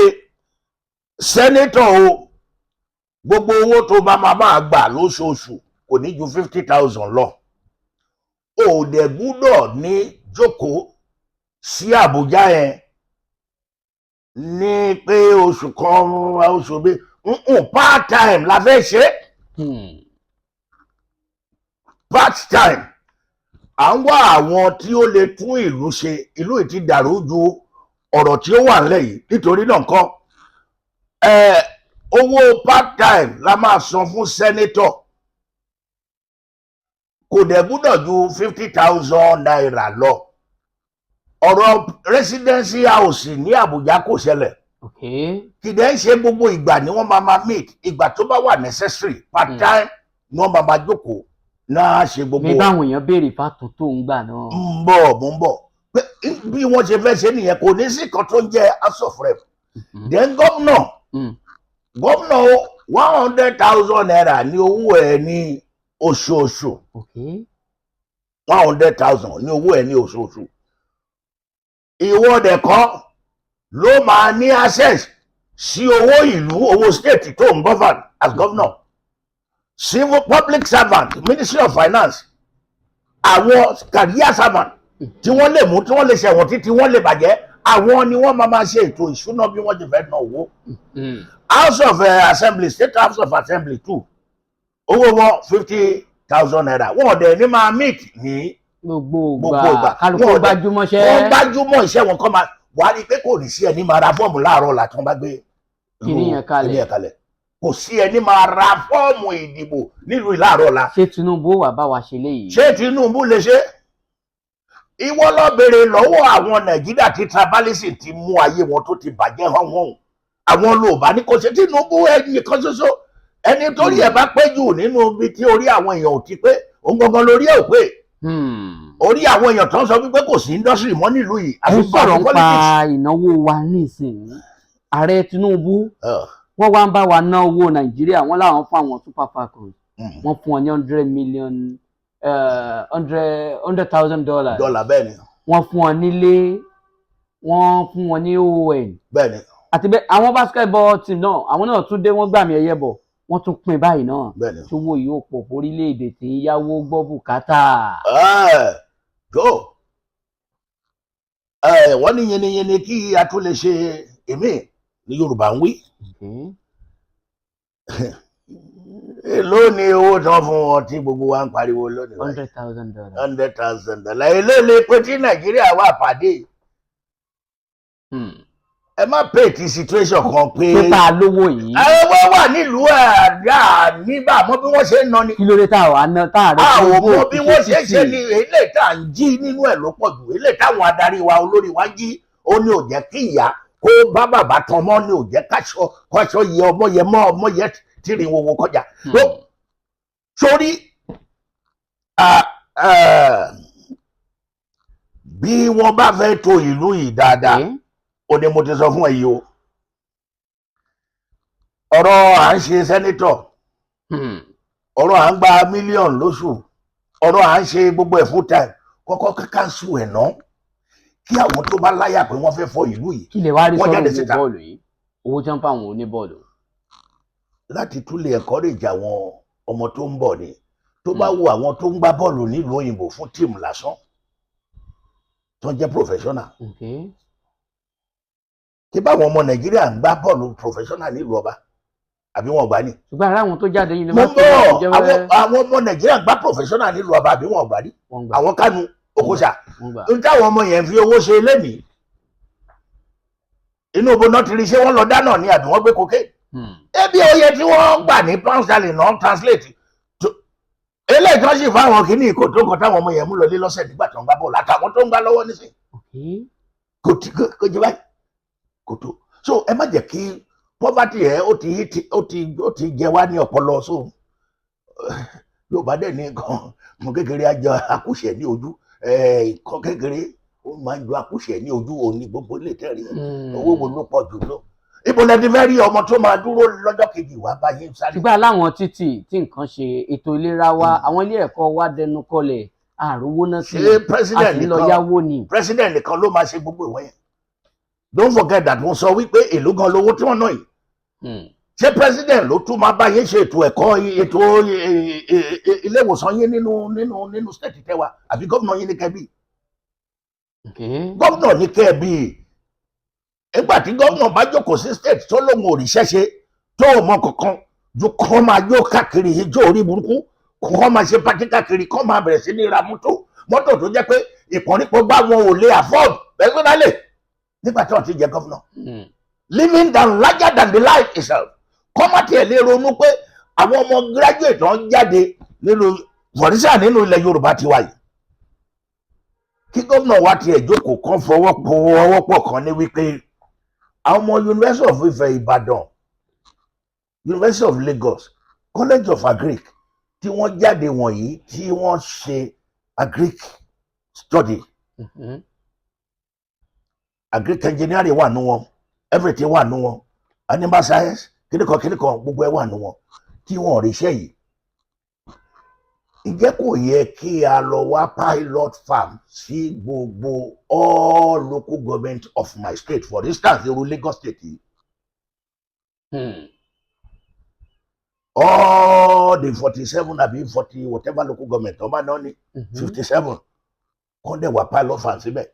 Speaker 2: sẹ́nétọ̀ o gbogbo owó tó bá máa gbà lóṣooṣù kò ní ju 50,000 lọ. O dẹ̀ gbúdọ̀ ní jókòó sí Àbújá yẹn ní pé oṣù kan oṣù bí part time la fẹ́ ṣe. Part time à ń wá àwọn tí ó lè tún ìlú ṣe. Ìlú yìí ti dàrú ju ọ̀rọ̀ tí ó wà nílẹ̀ yìí. Nítorí náà nǹkan owó part time la máa san fún sẹ́nétọ̀ kò dẹ̀ gbúdọ̀ ju 50,000 naira lọ. Ọ̀rọ̀ residency house ní Àbújá kò ṣẹlẹ̀. Kì dẹ̀ ń ṣe gbogbo ìgbà ni wọ́n máa meet. Ìgbà tó bá wà necessary part time ni wọ́n máa jókòó náà ṣe gbogbo.
Speaker 1: Mi báwọn èèyàn béèrè fàtò tó ń gbà náà.
Speaker 2: Mo ń bọ̀ bí wọ́n ṣe fẹ́ ṣe nìyẹn, kò ní sí kan tó ń jẹ́ House of Rep. Then gómìnà 100,000 naira ní owó ẹ̀ ní oṣooṣù. 100,000 ní owó ẹ̀ ní oṣooṣù. Ìwọ dẹ̀ kọ́ ló máa ní access sí owó ìlú, owó state tó ń govern as governor. Civil public servant, Ministry of Finance, àwọn career servant tí wọ́n lè mú, tí wọ́n lè ṣẹ̀wọ̀n títí wọ́n lè bàjẹ́, àwọn ni wọ́n máa ṣe ètò ìṣúná bí wọ́n ti fẹ́ ná owó. House of Assembly, State House of Assembly too, owó wọn 50,000 naira. Wọ́n dẹ̀ ní máa meet ní
Speaker 1: gbogbo ìgbà. Kálukú gbájúmọ́ iṣẹ́.
Speaker 2: Wọ́n gbájúmọ́ iṣẹ́ wọn kọ́ máa wà ní pé kò ní sí ẹni máa ra fọ́ọ̀mù láàárọ̀ là tí wọ́n bá gbé
Speaker 1: kíní yẹn kalẹ̀.
Speaker 2: Kò sí ẹni máa ra fọ́ọ̀mù ìdìbò nílùú láàárọ̀ la.
Speaker 1: Ṣé Tinubu wà bá wa ṣe léyìí?
Speaker 2: Ṣé Tinubu lè ṣe? Ìwọ lọ béèrè lọ́wọ́ àwọn Nàìjíríà tí tribalism ti mú ayé wọn tó ti bàjẹ́ hàn wọ́n. Àwọn Yorùbá ní kò ṣe Tinubu ẹni kan ṣoṣo. Ẹni torí ẹ̀ bá pé jù nínú ibi tí orí àwọn èèyàn ò ti pé, òun gangan lórí ẹ̀ ò pé. Orí àwọn èèyàn tó ń sọ wípé kò sí industry mọ́ nílùú yìí.
Speaker 1: Ó sọ̀rọ̀ nípa ìnáwó wa nísìnyí. Ààrẹ Tinubu wọ́n wá ń bá wa ná owó Nàìjíríà, wọ́n láwọn fún àwọn Super Falcons. Wọ́n fún wọn ní $100,000.
Speaker 2: Dọ́là bẹ́ẹ̀ ni.
Speaker 1: Wọ́n fún wọn nílé, wọ́n fún wọn ní OON.
Speaker 2: Bẹ́ẹ̀ ni.
Speaker 1: Àti bẹ́ẹ̀ àwọn basketball team náà, àwọn náà tún dé wọ́n gbàmì ẹ̀yẹ bọ̀. wọ́n tún pín báyìí náà
Speaker 2: bẹ́ẹ̀ni.
Speaker 1: tí owó yìí ó pọ̀ orílẹ̀-èdè tí ń yáwó gbọ́ bùkátà.
Speaker 2: Jọ wọ́n ní yẹniyẹni kí a tún lè ṣe èmi ní Yorùbá ń wí. Èló ni owó tán fún wọn tí gbogbo wa ń pariwo lónìí báyìí?
Speaker 1: $100,000.
Speaker 2: $100,000. Èló lè pé tí Nàìjíríà wà pàdé. Ẹ má pè tí situation kan pé.
Speaker 1: Pépà lówó yìí.
Speaker 2: Àwọn wà nílùú àdá nígbà mọ bí wọ́n ṣe ń ná ni.
Speaker 1: Kí ló dé tá a wà ná tá a rẹ.
Speaker 2: Àwọn mọ bí wọ́n ṣe ń ṣe ni èlé tá à ń jí nínú ẹ̀ ló pọ̀ jù. Èlé táwọn adarí wa olórí wa jí ó ní ò jẹ́ kí ìyá kó bá bàbá tán mọ́ ní ò jẹ́ káṣọ yẹ ọmọ yẹ mọ́ ọmọ yẹ tìrì wòwò kọjá. Sórí bí wọ́n bá fẹ́ tò ìlú yìí dáadáa ó ní mo ti sọ fún ẹ yìí o. Ọ̀rọ̀ à ń ṣe sẹ́nítọ̀, ọ̀rọ̀ à ń gba mílíọ̀nù lóṣù, ọ̀rọ̀ à ń ṣe gbogbo ẹ̀ full time, kọ́kọ́ káńsù ẹ̀ ná kí àwọn tó bá láyà pé wọ́n fẹ́ fọ ìlú yìí.
Speaker 1: Kí lè wá rí sọ́rọ̀ owó bọ́ọ̀lù yìí, owó tí wọ́n pa àwọn oníbọ́ọ̀lù.
Speaker 2: Láti tún lè encourage àwọn ọmọ tó ń bọ̀ ni, tó bá wo àwọn tó ń gbá bọ́ọ̀lù nílùú òyìnbó fún tíìmù lásán tó ń jẹ́ professional. Kí báwọn ọmọ Nàìjíríà ń gbá bọ́ọ̀lù professional nílùú ọba àbí wọn gbá ní.
Speaker 1: Ṣùgbọ́n ara àwọn tó jáde yìí ni
Speaker 2: mo bọ̀ àwọn ọmọ Nàìjíríà gbá professional nílùú ọba àbí wọn gbá ní. Àwọn Kánú Okocha ń táwọn ọmọ yẹn fi owó ṣe lénìí. Inú ibo náà ti rí ṣé wọ́n lọ dáná ni àbí wọ́n gbé cocaine. Ebi oyè tí wọ́n gbà ní pound sterling náà translate eléyìí kan sì fáwọn kìíní ìkòtò kan táwọn ọmọ yẹn mú lọlé lọ́sẹ̀ nígbà tó ń gbá bọ́ọ̀lù àtàwọn tó ń gbá lọ́wọ́ nísìnyí. Kò jẹ́ báyìí kò tó. So ẹ má jẹ́ kí poverty ẹ̀ ó ti jẹ wá ní ọpọlọ. So Yorùbá dẹ̀ ní nǹkan kékeré àjọ àkúṣẹ̀ ní ojú nǹkan kékeré ó máa ń jọ àkúṣẹ̀ ní ojú òní gbogbo ilé tẹ̀rí owó wo ló pọ̀ jù lọ. Ibo lẹ ti fẹ́ rí ọmọ tó máa dúró lọ́jọ́ kejì wá báyìí sáré.
Speaker 1: Ṣùgbọ́n aláwọn títì tí nǹkan ṣe ètò ìlera wa àwọn ilé ẹ̀kọ́ wa dẹnu kọlẹ̀ àròwó náà sí àti lọ yáwó ni.
Speaker 2: President nìkan ló máa ṣe gbogbo ìwọ̀n yẹn. Don't forget that wọ́n sọ wípé èló gan lówó tí wọ́n ná yìí. Ṣé president ló tún máa bá yín ṣe ètò ẹ̀kọ́ ètò ilé ìwòsàn yín nínú state tẹ́wà àbí gómìnà yín ní kẹ́bí? Gómìnà ní kẹ́bí. Nígbà tí gómìnà bá jókòó sí state tó lóun ò ríṣẹ́ ṣe tó mọ kankan ju kọ́ máa jó káàkiri ijó orí burúkú kọ́ máa ṣe pátí káàkiri kọ́ máa bẹ̀rẹ̀ sí ní ra mọ́tò tó jẹ́ pé ìpọ́nrípọ́ bá wọn ò lè afford personally nígbà tí wọ́n ti jẹ gómìnà. Living down larger than the life itself. Kọ́ má tiẹ̀ lè ronú pé àwọn ọmọ graduate wọn jáde nínú fọ̀rísà nínú ilẹ̀ Yorùbá ti wáyé. Kí gómìnà wa tiẹ̀ jókòó kan fọwọ́ pọ̀ kan ní wípé àwọn ọmọ University of Ife Ìbàdàn, University of Lagos, College of Agric tí wọ́n jáde wọ̀nyí tí wọ́n ṣe agric study. Agric engineering wà nù wọn, everything wà nù wọn, animal science kíníkan gbogbo ẹ̀ wà nù wọn tí wọ́n ríṣẹ́ yìí. Ǹjẹ́ kò yẹ kí a lọ wá pilot farm sí gbogbo all local government of my state, for instance irú Lagos state yìí. All the 47 àbí 40 whatever local government ọba náà ní 57 kọ́ dẹ̀ wá pilot farm síbẹ̀.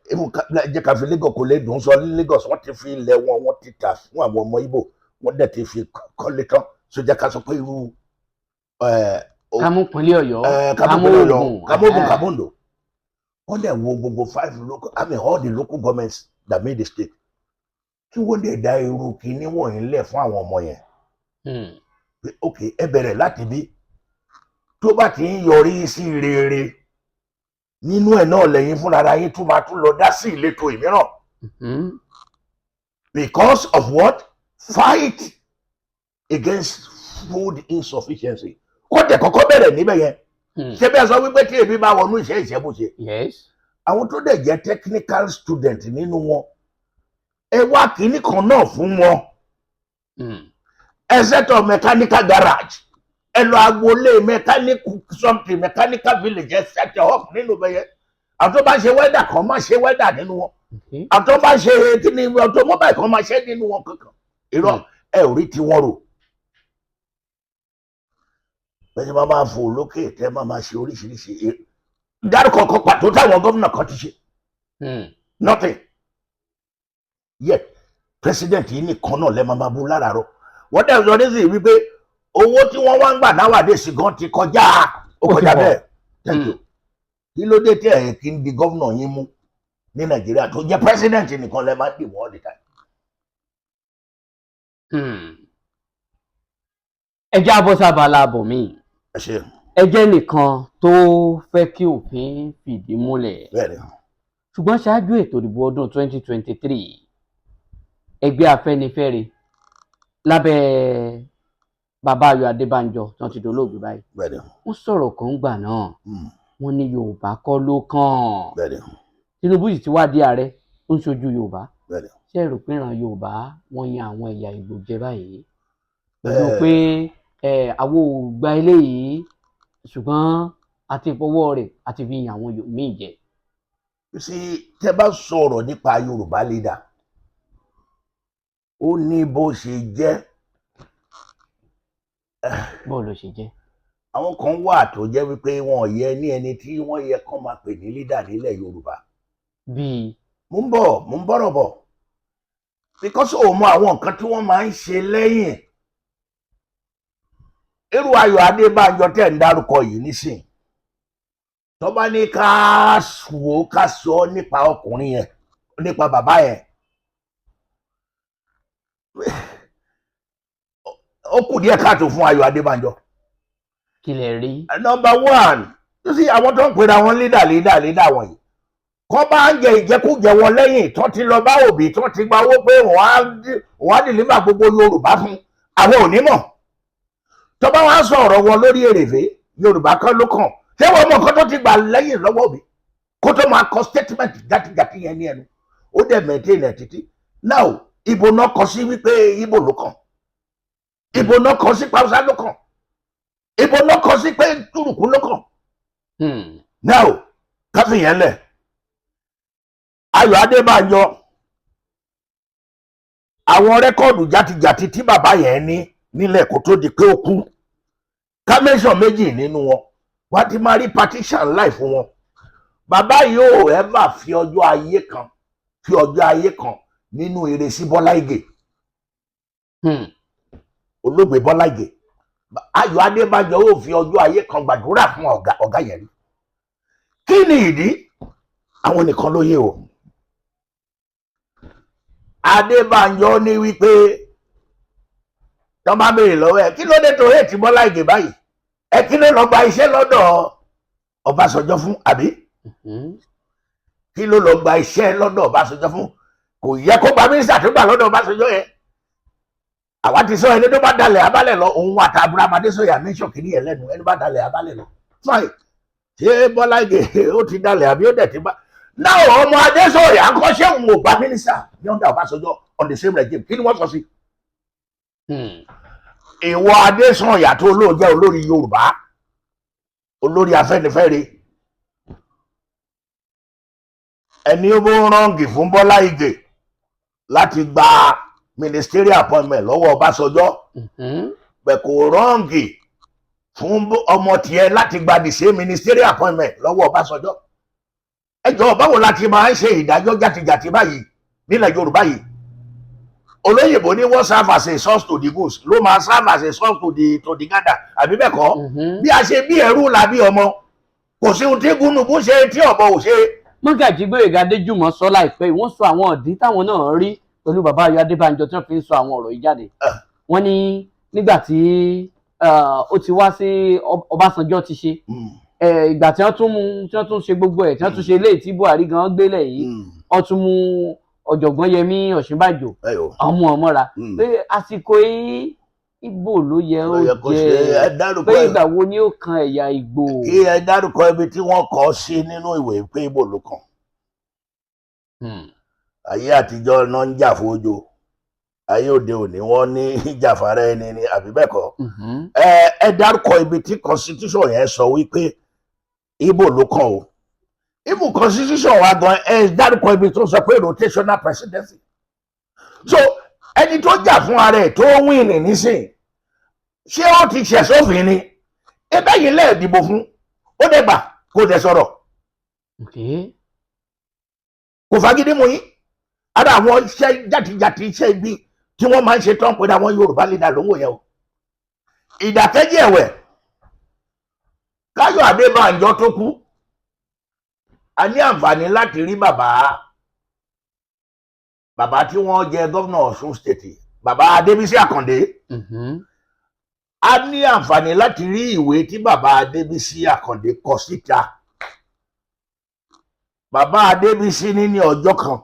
Speaker 2: Jẹ́ ká fi Lagos kò lè dùn sọ ní Lagos wọ́n ti fi ilẹ̀ wọn wọ́n ti tà fún àwọn ọmọ Ìgbò wọ́n dẹ̀ ti fi kọ́lé tán. So jẹ́ ká sọ pé irú
Speaker 1: Kámúpínlẹ̀ Ọ̀yọ́,
Speaker 2: Kámóndò. Wọ́n dẹ̀ wo gbogbo all the local governments that made the state. Kí wọ́n dẹ̀ dá irú kíní wọ̀nyí lẹ̀ fún àwọn ọmọ yẹn. Ok, ẹ bẹ̀rẹ̀ láti bí tó bá ti ń yọrí sí rere nínú ẹ̀ náà lẹ́yìn fúnra yín tún máa tún lọ dá sí ìletò ìmíràn. Because of what? Fight against food insufficiency. Kó tẹ̀ kọ́kọ́ bẹ̀rẹ̀ níbẹ̀ yẹn. Ṣé bí a sọ wípé tí ebi bá wọnú iṣẹ́ bó ṣe. Àwọn tó dẹ̀ jẹ́ technical student nínú wọn ẹ wá kínní kan náà fún wọn. Ẹ set up mechanical garage. Ẹ lọ agboolé mechanical village ẹ set up nínú bẹ́yẹ. Àwọn tó bá ṣe welder kan máa ṣe welder nínú wọn. Àwọn tó bá ṣe kíní automobile kan máa ṣe nínú wọn kankan. Irọ́ ẹ ò rí tiwọn rò. bẹ́ẹ̀ máa máa fò lókè tẹ́ máa ṣe oríṣiríṣi dárúkọ kan pàtó táwọn gómìnà kan ti ṣe nothing yet president yìí nìkan náà lẹ́ máa bú láràárọ̀ wọ́n dẹ̀ sọ ní sí wípé owó tí wọ́n wá ń gbà nowadays gan ti kọjá ó kọjá bẹ́ẹ̀ thank you kí ló dé tí ẹ̀ kí n di gómìnà yín mú ní nàìjíríà tó jẹ́ president nìkan lẹ́ máa dìbò all the time.
Speaker 1: ẹ jẹ́ abọ́sábàlá àbọ̀ mi ẹ jẹ́ nìkan tó fẹ́ kí òfin fìdí múlẹ̀ ṣùgbọ́n ṣáájú ètò ìdìbò ọdún 2023 ẹgbẹ́ Afẹ́nifẹ́re lábẹ́ bàbá Ayọ̀ Adébánjọ tí wọ́n ti dolóògbé báyìí wọ́n sọ̀rọ̀ kan gbà náà wọ́n ní Yorùbá kọ́ ló kàn Tinubu yìí ti wá di ààrẹ tó ń ṣojú Yorùbá ṣé ẹ rò pé ìran Yorùbá wọ́n yan àwọn ẹ̀yà Ìgbò jẹ báyìí pẹ̀lú pé àwọn ò gba eléyìí ṣùgbọ́n àti ìfọwọ́ rẹ̀ àti fi yan àwọn míì jẹ.
Speaker 2: tẹ́ bá sọ̀rọ̀ nípa Yorùbá leader ó ní bó ṣe jẹ́.
Speaker 1: bó ló ṣe jẹ́.
Speaker 2: àwọn kan wà tó jẹ́ wípé wọn yẹ ní ẹni tí wọ́n yẹ kán máa pè ní leader nílẹ̀ Yorùbá.
Speaker 1: bíi.
Speaker 2: mo ń bọ̀rọ̀ bọ̀ because ó mọ àwọn nǹkan tí wọ́n máa ń ṣe lẹ́yìn irú Ayọ̀ Adébánjọ tẹ̀ ń dárúkọ yìí nísìn tó bá ní ká sọ nípa ọkùnrin yẹn nípa bàbá yẹn ó kù díẹ̀ káàtó fún Ayọ̀ Adébánjọ.
Speaker 1: kí lẹ rí.
Speaker 2: number one you see àwọn tó ń pera wọn leader wọ̀nyí kọ́ bá ń jẹ ìjẹkújẹ wọn lẹ́yìn tó ti lọ bá Òbí tó ti gba owó pé wọ́n á dìlíbà gbogbo Yorùbá fún àwọn onímọ̀ tó bá wá sọ̀rọ̀ wọn lórí èrèfé Yorùbá kan ló kàn ṣé wọ́n mọ̀ nǹkan tó ti gbà lẹ́yìn lọ́wọ́ Òbí kó tó máa kọ statement gàtìgàtì yẹn ní ẹnu ó dẹ̀ maintain ẹ̀ títí now ibo náà kọ sí wípé ibo ló kàn ibo náà kọ sí Haúsá ló kàn ibo náà kọ sí pé Túrùkù ló kàn now káfíyàn lẹ̀ Ayọ̀ Adébánjọ àwọn rẹ́kọ̀dù játijàti tí bàbá yẹn ní nílẹ̀ kó tó di pé ó kú kámẹ́sàn méjì nínú wọn wá ti máa rí partition life wọn bàbá yóò ẹ́fà fi ọjọ́ ayé kan nínú ìrẹsì Bọ́lá Ìgè olóògbé Bọ́lá Ìgè Ayọ̀ Adébánjọ yóò fi ọjọ́ ayé kan gbàdúrà fún ọ̀gá yẹn rí kí ni ìdí àwọn nìkan ló yé o Adébánjọ ní wípé tọ́ bá béèrè lọ́wọ́ ẹ̀ kí ló dé tó hẹ́ẹ̀tì Bọ́lá Ìgè báyìí ẹ kí ló lọ gba iṣẹ́ lọ́dọ̀ Ọbásanjọ́ fún àbí kí ló lọ gba iṣẹ́ lọ́dọ̀ Ọbásanjọ́ fún kò yẹ kó gba mínísítà tó gbà lọ́dọ̀ Ọbásanjọ́ yẹn àwa ti sọ ẹni tó bá dalẹ̀ abálẹ̀ lọ òun àti Abraham Adésọyà mẹ́sàn kìíní ẹ̀ lẹ́nu ẹni bá dalẹ̀ abálẹ̀ lọ fine ṣé Bọ́lá Ìgè ó ti dalẹ̀ àbí ó dẹ̀ ti bá náà ọmọ Adésọyà ń kọ́ ṣé òun ò gba mínísítà ní ọ̀dà Ọbásanjọ́ on the same regime kí ni wọ́n sọ sí. ìwọ Adésọyà tó lóò jẹ́ olórí Yorùbá olórí Afẹ́nifẹ́re ẹni ó ń rọ́ǹgì fún Bọ́lá Ìgè láti gba ministerial appointment lọ́wọ́ Ọbásanjọ́ bẹ́ẹ̀ kò rọ́ǹgì fún ọmọ tiẹ̀ láti gba the same ministerial appointment lọ́wọ́ Ọbásanjọ́ ẹ jọ̀ọ́ báwo la ti máa ń ṣe ìdájọ́ jàtijàti báyìí nílẹ̀ Yorùbá yìí olóyìnbó ní wọ́n serve as a source to the goose ló máa serve as a source to the gander àbí bẹ́ẹ̀ kọ́ bí a ṣe bí ẹrú la bí ọmọ kò sí ohun tí gúnugún ṣe tí ọ̀bọ ò ṣe.
Speaker 1: Mọ́gàjí Gbóyèga Adéjùmọ̀ sọ láìpẹ́ wọ́n sọ àwọn ìdí táwọn náà rí pẹ̀lú bàbá Ayọ̀ Adébánjọ tí wọ́n fi ń sọ àwọn ọ̀rọ̀ yìí jáde wọ́n ní nígbà tí ó ti wá sí Ọbásanjọ́ ti ṣe ìgbà tí wọ́n tún ṣe gbogbo ẹ̀ tí wọ́n tún ṣe eléyìí tí Buhari gan gbélé yìí wọ́n tún mú ọ̀jọ̀gbọ́n Yẹmí Ọ̀ṣínbàjò ọmọ ọmọra pé àsìkò yìí Ìgbò ló yẹ ó jẹ pé ìgbà wo ni ó kan ẹ̀yà Ìgbò.
Speaker 2: kí ẹ dárúkọ ibi tí wọ́n kọ sí nínú ìwé pé Ìgbò ló kàn. ayé àtijọ́ náà ń jà fójó ayé òde òní wọ́n ní ìjàfara ẹni ni àbí bẹ́ẹ̀ kọ́. ẹ dárúkọ ibi tí constitution yẹn sọ wípé Ìgbò ló kàn o. Even constitution wa gan ẹ dárúkọ ibi tó sọ pé rotational presidency so ẹni tó jà fún ara ẹ̀ tó win nísìn ṣé ó ti ṣẹ̀ sófin ni ebe yìí lẹ́ẹ̀ dìbò fún ó dẹ̀ gbà kó dẹ̀ sọ̀rọ̀ kò fagídí mú yín ara àwọn iṣẹ́ jàtijàti iṣẹ́ ibi tí wọ́n máa ń ṣe tán pé àwọn Yorùbá leader lówó yẹn o ìdàkejì ẹ̀wẹ̀ Káyọ̀ Adébánjọ tó kú a ní àǹfààní láti rí bàbá tí wọ́n jẹ gómìnà Ọ̀ṣun state bàbá Adébísí Àkàndé a ní àǹfààní láti rí ìwé tí bàbá Adébísí Àkàndé kọ síta bàbá Adébísí ní ọjọ́ kan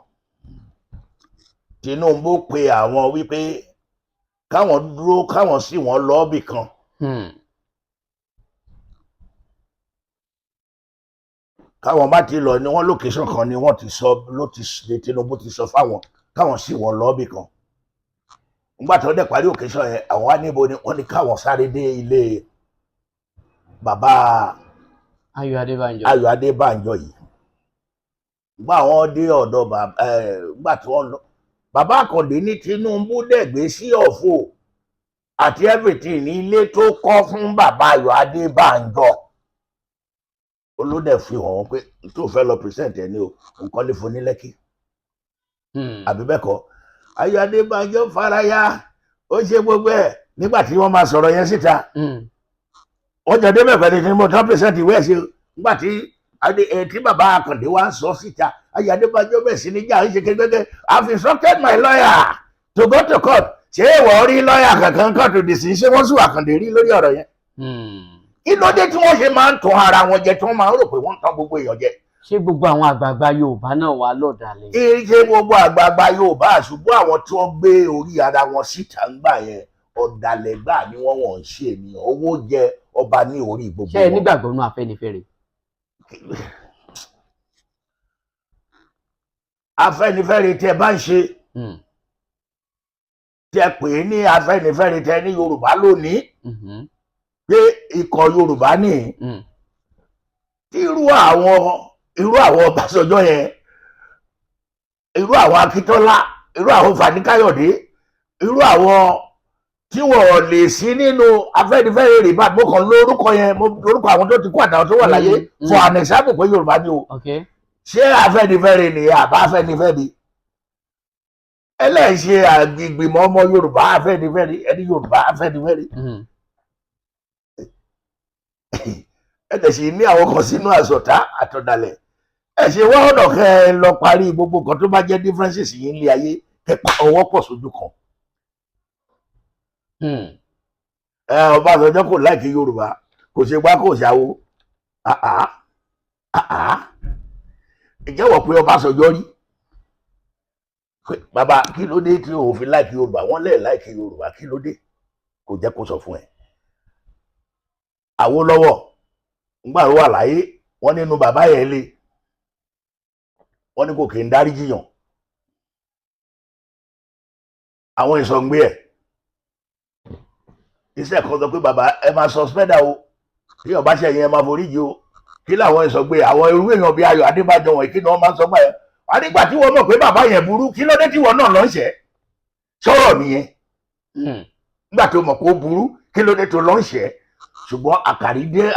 Speaker 2: Tinubu pe àwọn wípé káwọn dúró káwọn sì wọ́n lọ́ọ̀bì kan káwọn bá ti lọ ni wọ́n location kan ni wọ́n ti sọ Tinubu ti sọ fáwọn káwọn sì wọ́n lọ́ọ̀bì kan nígbà tó dẹ̀ parí occasion yẹn àwọn wá níbo ni wọ́n ní káwọn sáré dé ilé bàbá
Speaker 1: Ayọ̀
Speaker 2: Adébánjọ yìí nígbà wọ́n dé ọ̀dọ̀ nígbà tí wọ́n lọ bàbá Àkàndé ní Tinubu dẹ̀ gbé sí ọ̀fọ̀ àti everything ní ilé tó kọ́ fún bàbá Ayọ̀ Adébánjọ olódẹ̀ fi hàn wọ́n pé tó fẹ́ lọ present ẹni o nǹkan lè fún ní Lẹ́kì àbí bẹ́ẹ̀ kọ́ Ayọ̀ Adébánjọ faraya ó ṣe gbogbo ẹ̀ nígbà tí wọ́n máa sọ̀rọ̀ yẹn síta wọ́n jẹ́ débẹ̀ pẹ̀lú ní mo tán present ìwé ẹ̀ ṣe nígbà tí bàbá Àkàndé wá ń sọ síta Ayọ̀ Adébánjọ bẹ̀ sí níjà ń ṣe kékeré I've instructed my lawyer to go to court ṣé ìwọ rí lọ́ọ̀yà kankan court to decide ṣé wọ́n sùn Àkàndé rí lórí ọ̀rọ̀ yẹn kí ló dé tí wọ́n ṣe máa ń tan ara wọn jẹ tí wọ́n máa ń rò pé wọ́n ń tan gbogbo èèyàn jẹ.
Speaker 1: ṣé gbogbo àwọn àgbààgbà Yorùbá náà wà lọ́dàlẹ̀.
Speaker 2: ṣé gbogbo àgbààgbà Yorùbá ṣùgbọ́n àwọn tí wọ́n gbé orí ara wọn síta ń gbà yẹn ọ̀dàlẹ̀ gbà ni wọ́n ń ṣe ènìyàn owó jẹ ọba ní orí gbogbo wọn.
Speaker 1: ṣé ẹ nígbàgbọ́ nínú Afẹ́nifẹ́re.
Speaker 2: Afẹ́nifẹ́re tẹ bá ń ṣe tẹ pè é ní Afẹ́nifẹ́re tẹ ní Yorùbá lónìí pé ikọ̀ Yorùbá ní irú àwọn Ọbásanjọ́ yẹn irú àwọn Akíntọ́lá irú àwọn Fani Káyọ̀dé irú àwọn tí wọ́n lè sí nínú Afẹ́nifẹ́re rè bá mo kàn lórúkọ yẹn mo lórúkọ àwọn tó ti kú àtàwọn tó wà láyé for an example pé Yorùbá ni o ṣé Afẹ́nifẹ́re ni àbá Afẹ́nifẹ́re ẹlẹ́ṣẹ̀ àgbègbèmọ̀ ọmọ Yorùbá Afẹ́nifẹ́re ẹni Yorùbá Afẹ́nifẹ́re ẹ tẹ̀ sí ní àwọn kan sínú àsọ̀tá àtọ̀dàlẹ̀ ẹ ṣe wá ọ̀nà kẹ ẹ lọ parí gbogbo nǹkan tó bá jẹ́ differences yìí nílé ayé kẹ pa ọwọ́ pọ̀ sójú kan. Ọbásanjọ́ kò láìkí Yorùbá kò ṣe gbá kò ṣàwo ìjẹ́wọ̀ pé Ọbásanjọ́ rí bàbá kí ló dé tí òfin láìkí Yorùbá wọ́n lẹ̀ láìkí Yorùbá kí ló dé kò jẹ́ kó sọ fún ẹ. Awólọ́wọ̀ ńgbà ló wà láyé wọ́n nínú bàbá yẹn lé wọ́n ní kò kí ń dárí jiyàn àwọn ìsọ̀ǹgbé ẹ̀ iṣẹ́ kan sọ pé bàbá ẹ máa suspend o kí ọba ṣe yẹn máa foríjì o kí làwọn ìsọ̀ǹgbé àwọn irú èèyàn bíi Ayọ̀ Adébánjọ wọ̀nyí kí ni wọ́n máa ń sọ báyẹn wọ́n nígbà tí wọ́n mọ̀ pé bàbá yẹn burú kí ló dé tí wọ́n náà lọ ń ṣẹ́ sọ̀rọ̀ nìyẹn nígbà tó mọ̀ pé ó burú kí ló dé tó lọ ń ṣẹ́ ṣùgbọ́n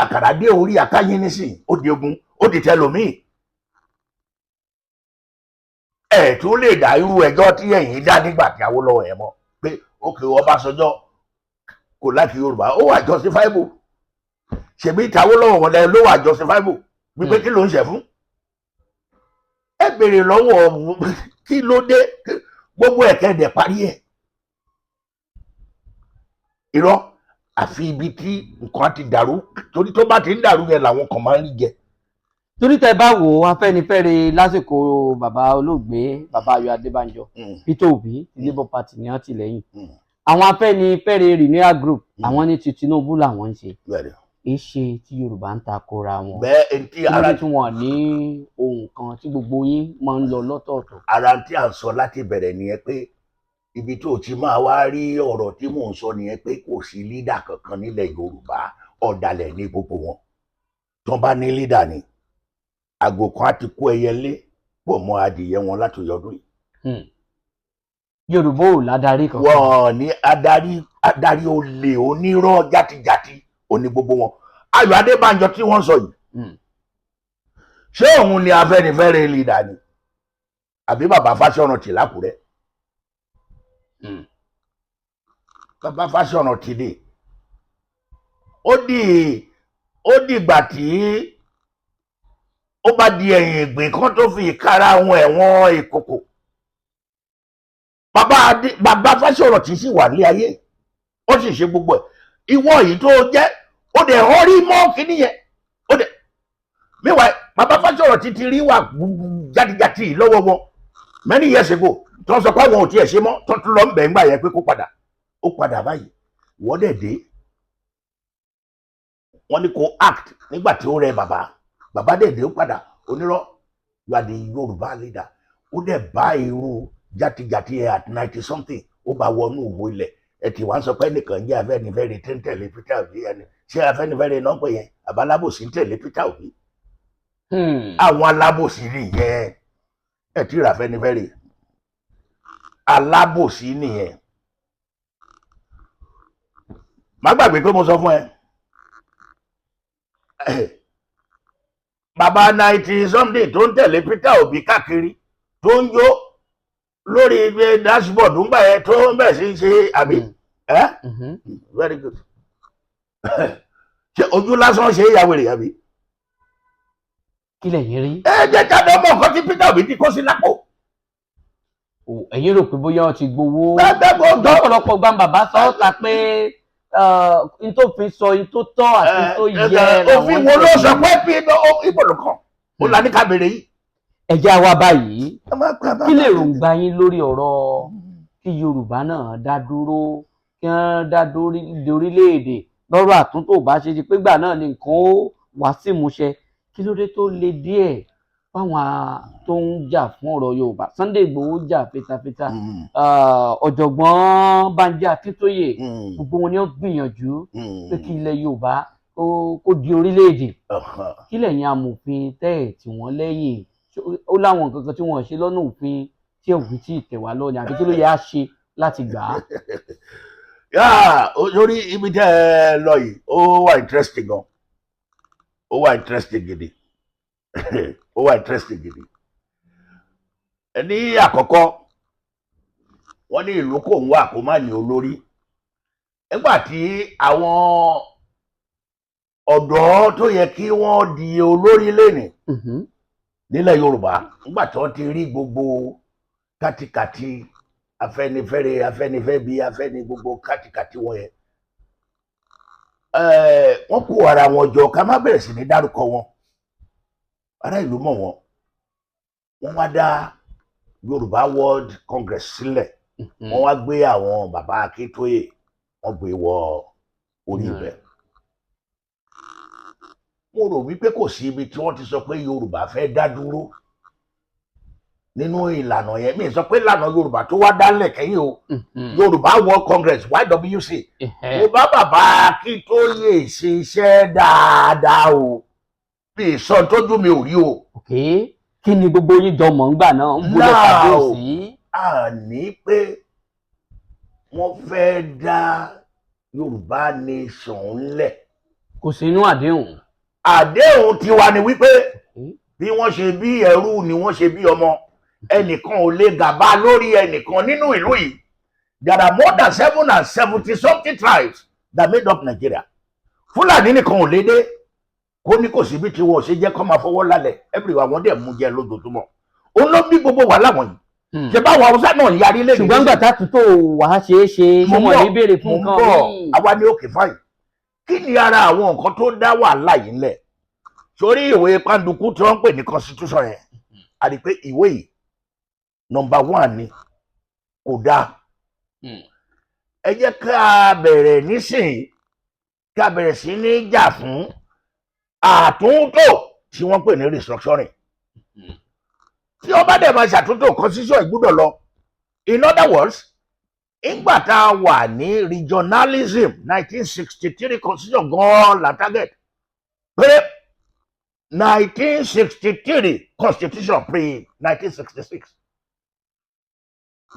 Speaker 2: àkàrà dé orí akáyín nísìn ó di ogun ó di tẹlòmíì ẹ tún lè dá irú ẹjọ́ tí ẹ̀yin dá nígbà tí Awólọ́wọ̀ ẹ̀ mọ̀ pé òkè Ọbásanjọ́ kò láti Yorùbá ó wà justifiable ṣèbí t'Awólọ́wọ̀ wọn ló wà justifiable wípé kí ló ń ṣe fún ẹ béèrè lọ́wọ́ kí ló dé gbogbo ẹ̀kẹ́dẹ̀ parí ẹ̀ irọ́ àfi ibi tí nǹkan ti dàrú torí tó bá ti ń dàrú yẹn làwọn kan máa ń rí jẹ.
Speaker 1: torí tẹ bá wò Afẹ́nifẹ́re lásìkò bàbá olóògbé bàbá Ayọ̀ Adébánjọ Peter Obi Labour Party ní àtìlẹ́yìn àwọn Afẹ́nifẹ́re renewal group àwọn ní ti Tinubu làwọn ń ṣe èṣe tí Yorùbá ń takora wọn
Speaker 2: bẹ́ẹ̀ tí
Speaker 1: ara tí wọn ní ohun kan tí gbogbo yín máa ń lọ lọ́tọ̀ọ̀tọ̀.
Speaker 2: ara tí à ń sọ láti bẹ̀rẹ̀ nìyẹn pé ibi tó ti máa wá rí ọ̀rọ̀ tí mò ń sọ nìyẹn pé kò sí lídà kankan nílẹ̀ Yorùbá ọ̀dàlẹ̀ ní gbogbo wọn tó bá ní lídà ni àgò kan á ti kó ẹyẹlé pọ̀ mọ́ adìyẹ wọn láti ọdún yìí.
Speaker 1: Yorùbá ò ládarí kankan.
Speaker 2: wọn ní adarí olè onírọ́ játijàti òní gbogbo wọn Ayọ̀ Adébánjọ tí wọ́n sọ yìí ṣé òun ni Afẹ́nifẹ́re leader ni àbí bàbá Fáṣọ̀rántì l'Ákúrẹ́? Bàbá Fáṣọ̀rántì ni ó dìgbà tí ó bá di ẹ̀yìn ìgbín kan tó fi ìkara àwọn ẹ̀wọ̀n ìkòkò. Bàbá Fáṣọ̀rántì sì wà ní ayé ó sì ṣe gbogbo ẹ̀. Ìwọ yìí tó jẹ́ ó dẹ̀ hàn rí mọ́ kíní yẹn ó dẹ̀ meanwhile bàbá Fáṣọ̀rántì ti rí wà játijàti lọ́wọ́ wọn many years ago tó ń sọ pé àwọn ò tiẹ̀ ṣe mọ́ tó tún lọ ń bẹ̀ ń gbà yẹn pé kó padà ó padà báyìí wọ́n dẹ̀ dé wọ́n ní kó act nígbà tí ó rẹ bàbá dẹ̀ dé ó padà onírọ́ you are the Yorùbá leader ó dẹ̀ bá irú játijàti ẹ̀ at 90 something ó bá wọnú òwò ilẹ̀ ẹ ti wá ń sọ pé nìkan jẹ́ Afẹ́nifẹ́re tí ń tẹ̀lé Peter Obi ẹni ṣé Afẹ́nifẹ́re náà pè yẹn àbálábòsí ń tẹ̀lé Peter Obi àwọn alábòsí nìyẹn ẹ ti rà Afẹ́nifẹ́re alábòsí nìyẹn. Má gbàgbé pé mo sọ fún ẹ bàbá 90 something tó ń tẹ̀lé Peter Obi káàkiri tó ń yó lórí dashboard ńgbà yẹn tó ń bẹ̀ sí ṣe àbí very good ṣe ojú lásán ṣe ìyàwó rẹ̀ àbí.
Speaker 1: Kí lẹ̀yin rí?
Speaker 2: Ẹ jẹ́ ká lọ mọ̀ nǹkan tí Peter Obi ti kó sí lápò.
Speaker 1: Ẹ̀yin rò pé bóyá wọ́n ti gbowó?
Speaker 2: Lọ́pọ̀lọpọ̀
Speaker 1: gbọ́n bàbá sọ ọ́ ta pé n tó fi sọ n tó tọ́ àti n tó yẹ.
Speaker 2: Òfin wo ló sọ pé ibo ló kàn ó la ní ká béèrè yìí.
Speaker 1: Ẹ jẹ́ àwa báyìí kí lè ròǹgbà yín lórí ọ̀rọ̀ kí Yorùbá náà dá dúró kí wọ́n dá orílẹ̀-èdè lọ́rọ̀ àtúntò bá ṣe pé gbà náà ni nǹkan ó wá sí ìmúṣẹ kí ló dé tó le díẹ̀ fáwọn tó ń jà fún ọ̀rọ̀ Yorùbá? Sunday Igboho jà fetafeta ọ̀jọ̀gbọ́n Bánjí Akíntóyè gbogbo wọn ni wọ́n gbìyànjú pé kí ilẹ̀ Yorùbá kó di orílẹ̀-èdè. Kí lẹ̀yin amòfin tẹ́ ẹ̀ tí wọ́n lẹ́yìn ó láwọn nǹkan kan tí wọ́n ṣe lọ́nà òfin tí òfin tí tẹ̀wá lọ́ni àbí kí ló yẹ á ṣe láti gbà á?
Speaker 2: Lórí ibi tẹ́ ẹ lọ yìí ó wà interesting gan ó wà interesting gidi ó wà interesting gidi. Ní àkọ́kọ́ wọ́n ní ìlú kò ń wà kó má ní olórí nígbà tí àwọn ọ̀dọ́ tó yẹ kí wọ́n di olórí lénìí nílẹ̀ Yorùbá nígbà tí wọ́n ti rí gbogbo kátikàti Afẹ́nifẹ́re bí afẹ́ni gbogbo kátikàti wọn yẹn wọ́n kó ara wọn jọ ká má bẹ̀rẹ̀ sí ní dárúkọ wọn ará ìlú mọ̀ wọn wọ́n wá dá Yorùbá World Congress sílẹ̀ wọ́n wá gbé àwọn bàbá Akíntóyè wọ́n gbé wọ orí ibẹ̀. Mo rò wípé kò sí ibi tí wọ́n ti sọ pé Yorùbá fẹ́ dá dúró nínú ìlànà yẹn mi sọ pé ìlànà Yorùbá tó wá dálẹ̀ kẹ́yìn o Yorùbá World Congress YWC mo bá bàbá Akíntóyè ṣiṣẹ́ dáadáa o bí ìsọ tójú mi ò rí o.
Speaker 1: Kí ni gbogbo yín jọ mọ̀ ńgbà náà ń búlẹ̀ kábíyèsí?
Speaker 2: Àní pé wọ́n fẹ́ dá Yorùbá nation ńlẹ̀.
Speaker 1: Kò sí inú àdéhùn.
Speaker 2: Àdéhùn tiwa ni wípé bí wọ́n ṣe bí ẹrú ni wọ́n ṣe bí ọmọ ẹnìkan ò lè gàba lórí ẹnìkan nínú ìlú yìí. There are more than 770 something tribes that made up Nigeria. Fúlàní nìkan ò lè dé kó ní kò síbi tí wọn ò ṣe jẹ́ kó máa fọwọ́ lálẹ̀ everywhere wọn dẹ̀ mú jẹ lójoojúmọ́. Òun ló bí gbogbo wàhálà wọ̀nyí. Ṣé báwọn Haúsá náà yarí lé ní.
Speaker 1: Ṣùgbọ́n gbà tátúntò wàá ṣe é ṣe mo mọ̀ ní béèrè fún nǹkan
Speaker 2: míì. Àwa ni òkè fáyì. Kí ni ara àwọn nǹkan tó dá wàhálà yìí ńlẹ̀? Sórí ìwé pàǹdùkú tí wọ́n ń pè ní constitution yẹn a rí pé ìwé yìí number 1 ni kò dáa. Ẹ jẹ́ ká bẹ̀rẹ̀ nísìnyí ká bẹ̀rẹ̀ sí ní jà fún àtúntò tí wọ́n pè ní restructuring. Tí ó bá dẹ̀ máa ṣàtúntò constitution ìgbúdọ̀ lọ. In other words ìgbà tá a wà ní regionalism 1963 constitution gan la target pé 1963 constitution pre 1966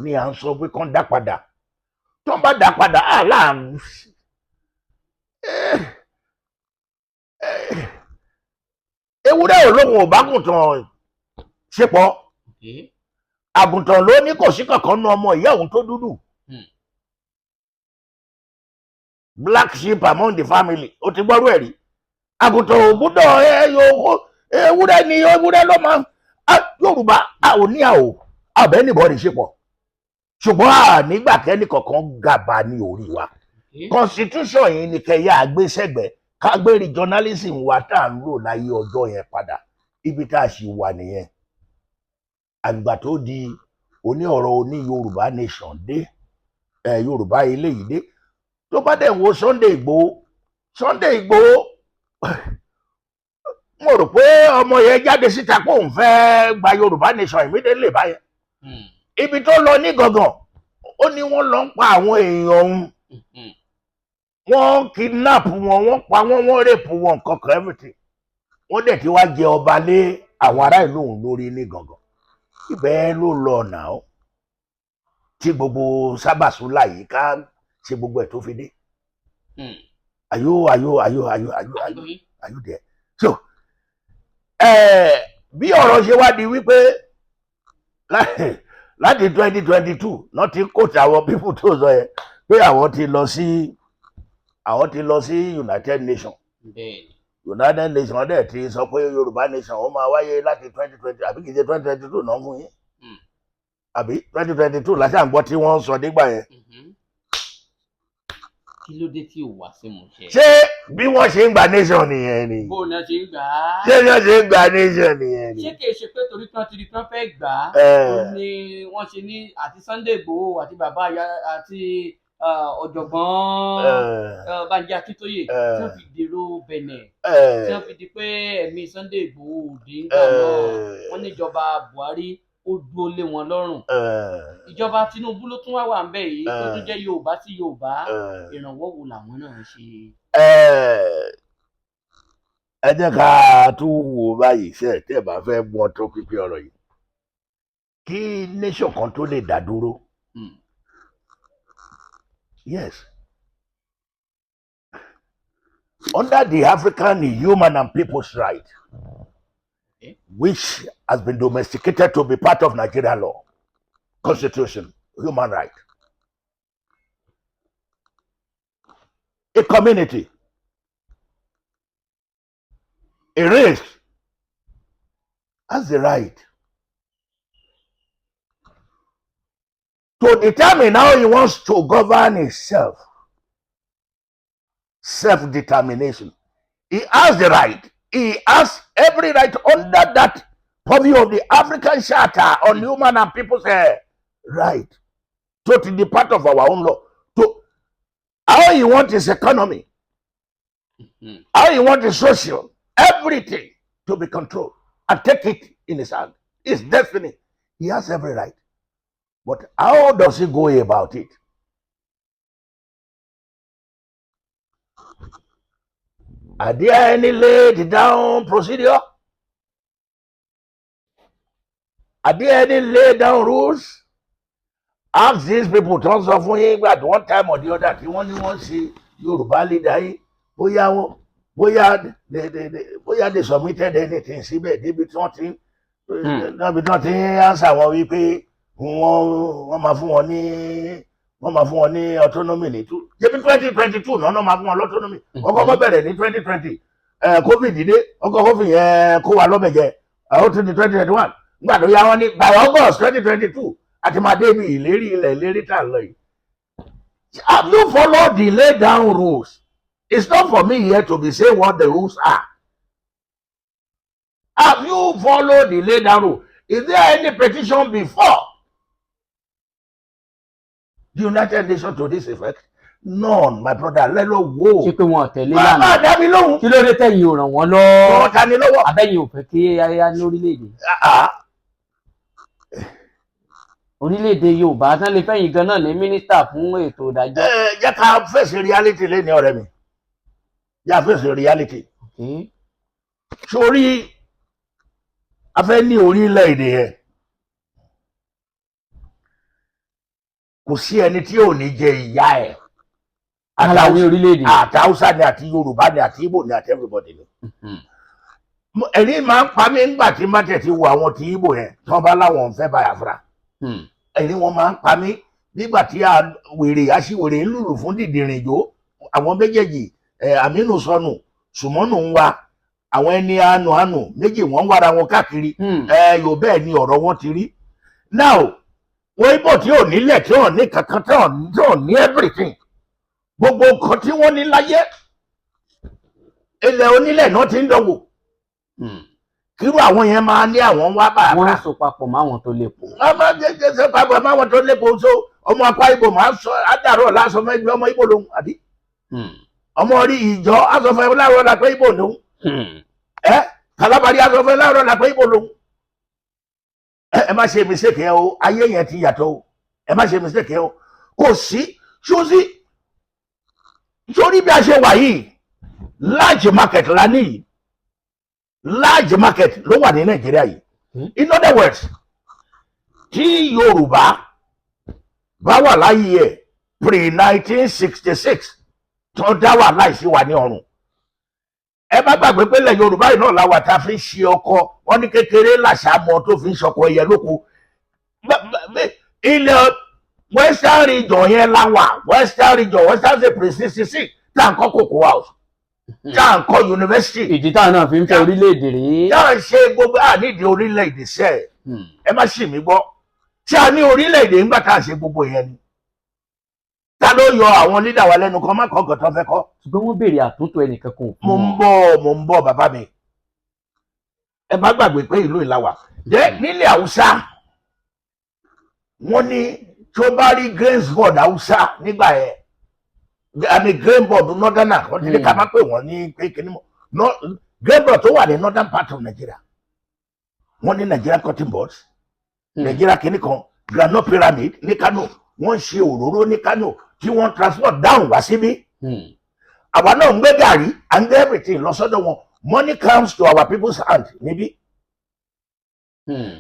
Speaker 2: ni à ń sọ pé kán dá padà tó ń bá dá padà ewúrẹ́ ò lóhun ò bá gùntàn ṣepọ̀ àgùntàn ló ní kò sí kankan nu ọmọ ìyá òun tó dúdú black sheep among the family ó ti gbọ́rú ẹ̀ rí àgùntàn ò gbúdọ̀ ewúrẹ́ ni ewúrẹ́ ló máa Yorùbá a ò ní àbẹ́ nìbọn ní ṣepọ̀ ṣùgbọ́n nígbà kẹ́ni kankan gàba ní orí wa constitution yìí ni kẹyà àgbésẹ̀gbẹ́ ká gbé regionalism wa tá à ń lò láyé ọjọ́ yẹn padà ibi tá a ṣì wà nìyẹn àgbà tó di oní ọ̀rọ̀ oní Yorùbá nation dé Yorùbá eléyìí dé tó bá dẹ̀ wo Sunday Igboho mo rò pé ọmọ yẹn jáde síta pé òun fẹ́ gba Yorùbá nation immediately báyẹn ibi tó lọ ní gangan ó ní wọ́n lọ ń pa àwọn èèyàn òun wọ́n kidnap wọn wọ́n pa wọ́n rape wọn nǹkan kan everything wọ́n dẹ̀ ti wá jẹ ọba lé àwọn ará ìlú òun lórí ní gangan ibẹ̀ ló lọ ọ̀nà ó tí gbogbo sábàsúlà yìí ká ṣe gbogbo ẹ̀ tó fi dé ayó dẹ̀ so bí ọ̀rọ̀ ṣe wá di wípé láti 2022 náà ti kó tàwọn pípù tó sọ yẹn pé àwọn ti lọ sí United Nations United Nations dẹ̀ ti sọ pé Yorùbá nation ó máa wáyé láti 2020 àbí kìí ṣe 2022 náà fún yín àbí 2022 láti à ń gbọ́ tí wọ́n sọ nígbà yẹn.
Speaker 1: Kí ló dé tí ò wá sí mo ṣe.
Speaker 2: Ṣé bí wọ́n ṣe ń gba nation nìyẹn ni.
Speaker 1: Bó náà ṣe ń gbà á.
Speaker 2: Ṣé bí wọ́n ṣe ń gba nation nìyẹn ni.
Speaker 1: Ṣé kìí ṣe pé torí tán ti di tán fẹ́ gbà á. Ó ní wọ́n ṣe ní àti Sunday Igboho àti bàbá àti ọ̀jọ̀gbọ́n Banji Akíntóyè tí wọ́n fi dèrò Benin tí wọ́n fi di pé ẹ̀mí Sunday Igboho òde ń gbà náà wọ́n níjọba Buhari ó dúró lé wọn lọ́rùn ìjọba Tinubu ló tún wá wà ń bẹ̀ yìí tó tún jẹ́ Yorùbá sí Yorùbá ìrànwọ́ wo làwọn náà ń ṣe.
Speaker 2: ẹ jẹ́ ká tún wò báyìí ṣe tẹ́ ẹ bá fẹ́ gbọ́n tó pípé ọ̀rọ̀ yìí kí nation kan tó lè dá dúró. Yes. Under the African Human and People's Right, which has been domesticated to be part of Nigerian law, constitution, human right, a community, a race has the right to determine how he wants to govern himself. Self-determination. He has the right. He has every right under that purview of the African Charter on Human and People's Right to be part of our own law. To how he wants his economy, how he wants his social, everything to be controlled and take it in his hand. His destiny. He has every right. But how does he go about it? Are there any laid down procedure? Are there any laid down rules? Ask these people to answer for him at one time or the other. Tí wọ́n ní wọ́n ṣe Yorùbá leader yìí, bóyá they submitted anything síbẹ̀ débi tí wọ́n ti answer wọn wípé wọ́n máa fún wọn ní autonomy ní jẹ́bi 2022 náà máa fún wọn autonomy ọkọ̀ bẹ̀rẹ̀ ní 2020 covid dé ọkọ̀ fi yẹn kó wa lọ́bẹ̀jẹ̀ ó tún di 2021 nígbà tó yá wọn ní by August 2022 àti máa dé ibi ìlérí tà lọ yìí. Have you followed the laid down rules? It's not for me here to be saying what the rules are. Have you followed the laid down rule? Is there any petition before the United Nations to this effect? None, my brother. Lelo wo.
Speaker 1: Ṣé pé wọn tẹ̀lé lánàá?
Speaker 2: Bàbá dá mi lóhùn.
Speaker 1: Kí ló dé tẹ̀yin ò ràn wọ́n lọ?
Speaker 2: Wọ́n ta ni lọ́wọ́.
Speaker 1: Abẹ́yìn ò fẹ́ kí ayá ní orílẹ̀-èdè. Orílẹ̀-èdè Yorùbá tán lè fẹ́yìn gan náà ní mínísítà fún ètò ìdájọ́.
Speaker 2: Jẹ́ ká fèsì reality lẹ́ni ọ̀rẹ́ mi. Jẹ́ fèsì reality. Sórí a fẹ́ ní orílẹ̀-èdè yẹn. Kò sí ẹni tí ò ní jẹ ìyá ẹ̀.
Speaker 1: Aláwọ̀ orílẹ̀-èdè.
Speaker 2: Àti Hausa ni àti Yorùbá ni àti Igbo ni àti everybody ni. ẹ̀rín máa ń pa mí nígbà tí má tẹ̀ ti wo àwọn ti Ìgbò yẹn tí wọ́n bá láwọn ń fẹ́ Biafra ẹ̀rín wọn máa ń pa mí nígbà tí aṣíwèrè ń lùlù fún dìdìrìn ìjó àwọn méjèèjì Aminu sọnù Sùmọ́nù ń wa àwọn ẹni àánú méjì wọ́n ń wára wọn káàkiri yóò bẹ́ẹ̀ ni ọ̀rọ̀ wọn ti rí now wọ́n Ìgbò tí ò nílẹ̀ tí ò ní kankan tí ò ní everything gbogbo nǹkan tí wọ́n ní láyé ilẹ̀ onílẹ̀ náà ti ń dánwò kírú àwọn yẹn máa ní àwọn wá bá
Speaker 1: wọ́n so papọ̀ máwọn tó lépo.
Speaker 2: ọmọ jẹjẹrẹ papọ̀ máwọn tó lépo so ọmọ Akwa Ibom máa sọ àdàrọ̀ lásán fún ẹgbẹ́ ọmọ Ìgbò lòun àbí ọmọ orí ìjọ asọ̀fẹ́ láàárọ̀ làpẹ́ Ìgbò lòun Kalabari asọ̀fẹ́ láàárọ̀ làpẹ́ Ìgbò lòun ẹ má ṣe mistake yẹn o ayé yẹn ti yàtọ̀ o ẹ má ṣe mistake yẹn o kò sí ṣóṣí sórí bí a ṣe wà yìí large market la ní yìí large market ló wà ní Nàìjíríà yìí in other words tí Yorùbá bá wà láyé ẹ̀ pre-1966 tó dá wà láìsí wà ní ọrùn ẹ má gbàgbé pé ilẹ̀ Yorùbá yìí náà làwà tá a fi ń ṣe ọkọ wọn ní kékeré làṣàmọ tó fi ń ṣọkọ ẹyẹ lóko ilẹ̀ Western region yẹn láwà Western region Western ṣe pre-66 tá à ń kọ́ Cocoa House tá à ń kọ́ university.
Speaker 1: ìdí táwọn náà fi ń fẹ́ orílẹ̀-èdè rèé.
Speaker 2: tá à ń ṣe gbogbo àníìdí orílẹ̀-èdè sẹ́ ẹ má ṣì mí gbọ́ tí a ní orílẹ̀-èdè ńgbà tá à ń ṣe gbogbo yẹn ni ta ló yọ àwọn lídà wa lẹ́nu kan má kọ́ ọ̀gọ̀ tó fẹ́ kọ́.
Speaker 1: ṣùgbọ́n wọ́n béèrè àtúntò ẹnìkan kan.
Speaker 2: mo ń bọ̀ bàbá mi ẹ má gbàgbé pé ìlú ìlàwà jẹ́ nílẹ̀ Haúsá wọ́n ní tó bá rí Greensboro Haúsá nígbà yẹn àmì Greensboro northerner wọ́n ti ní ká má pè wọ́n ní pé kíní mọ́ Greensboro tó wà ní northern part of Nigeria wọ́n ní Nigeria cotton boards Nigeria kíní kan Groundnut Pyramid ní Kano wọ́n ṣe òróró ní Kano tí wọ́n transport down wá síbí àwa náà ń gbé gàrí and everything lọ sọ́dọ̀ wọn money comes to our people's hand níbí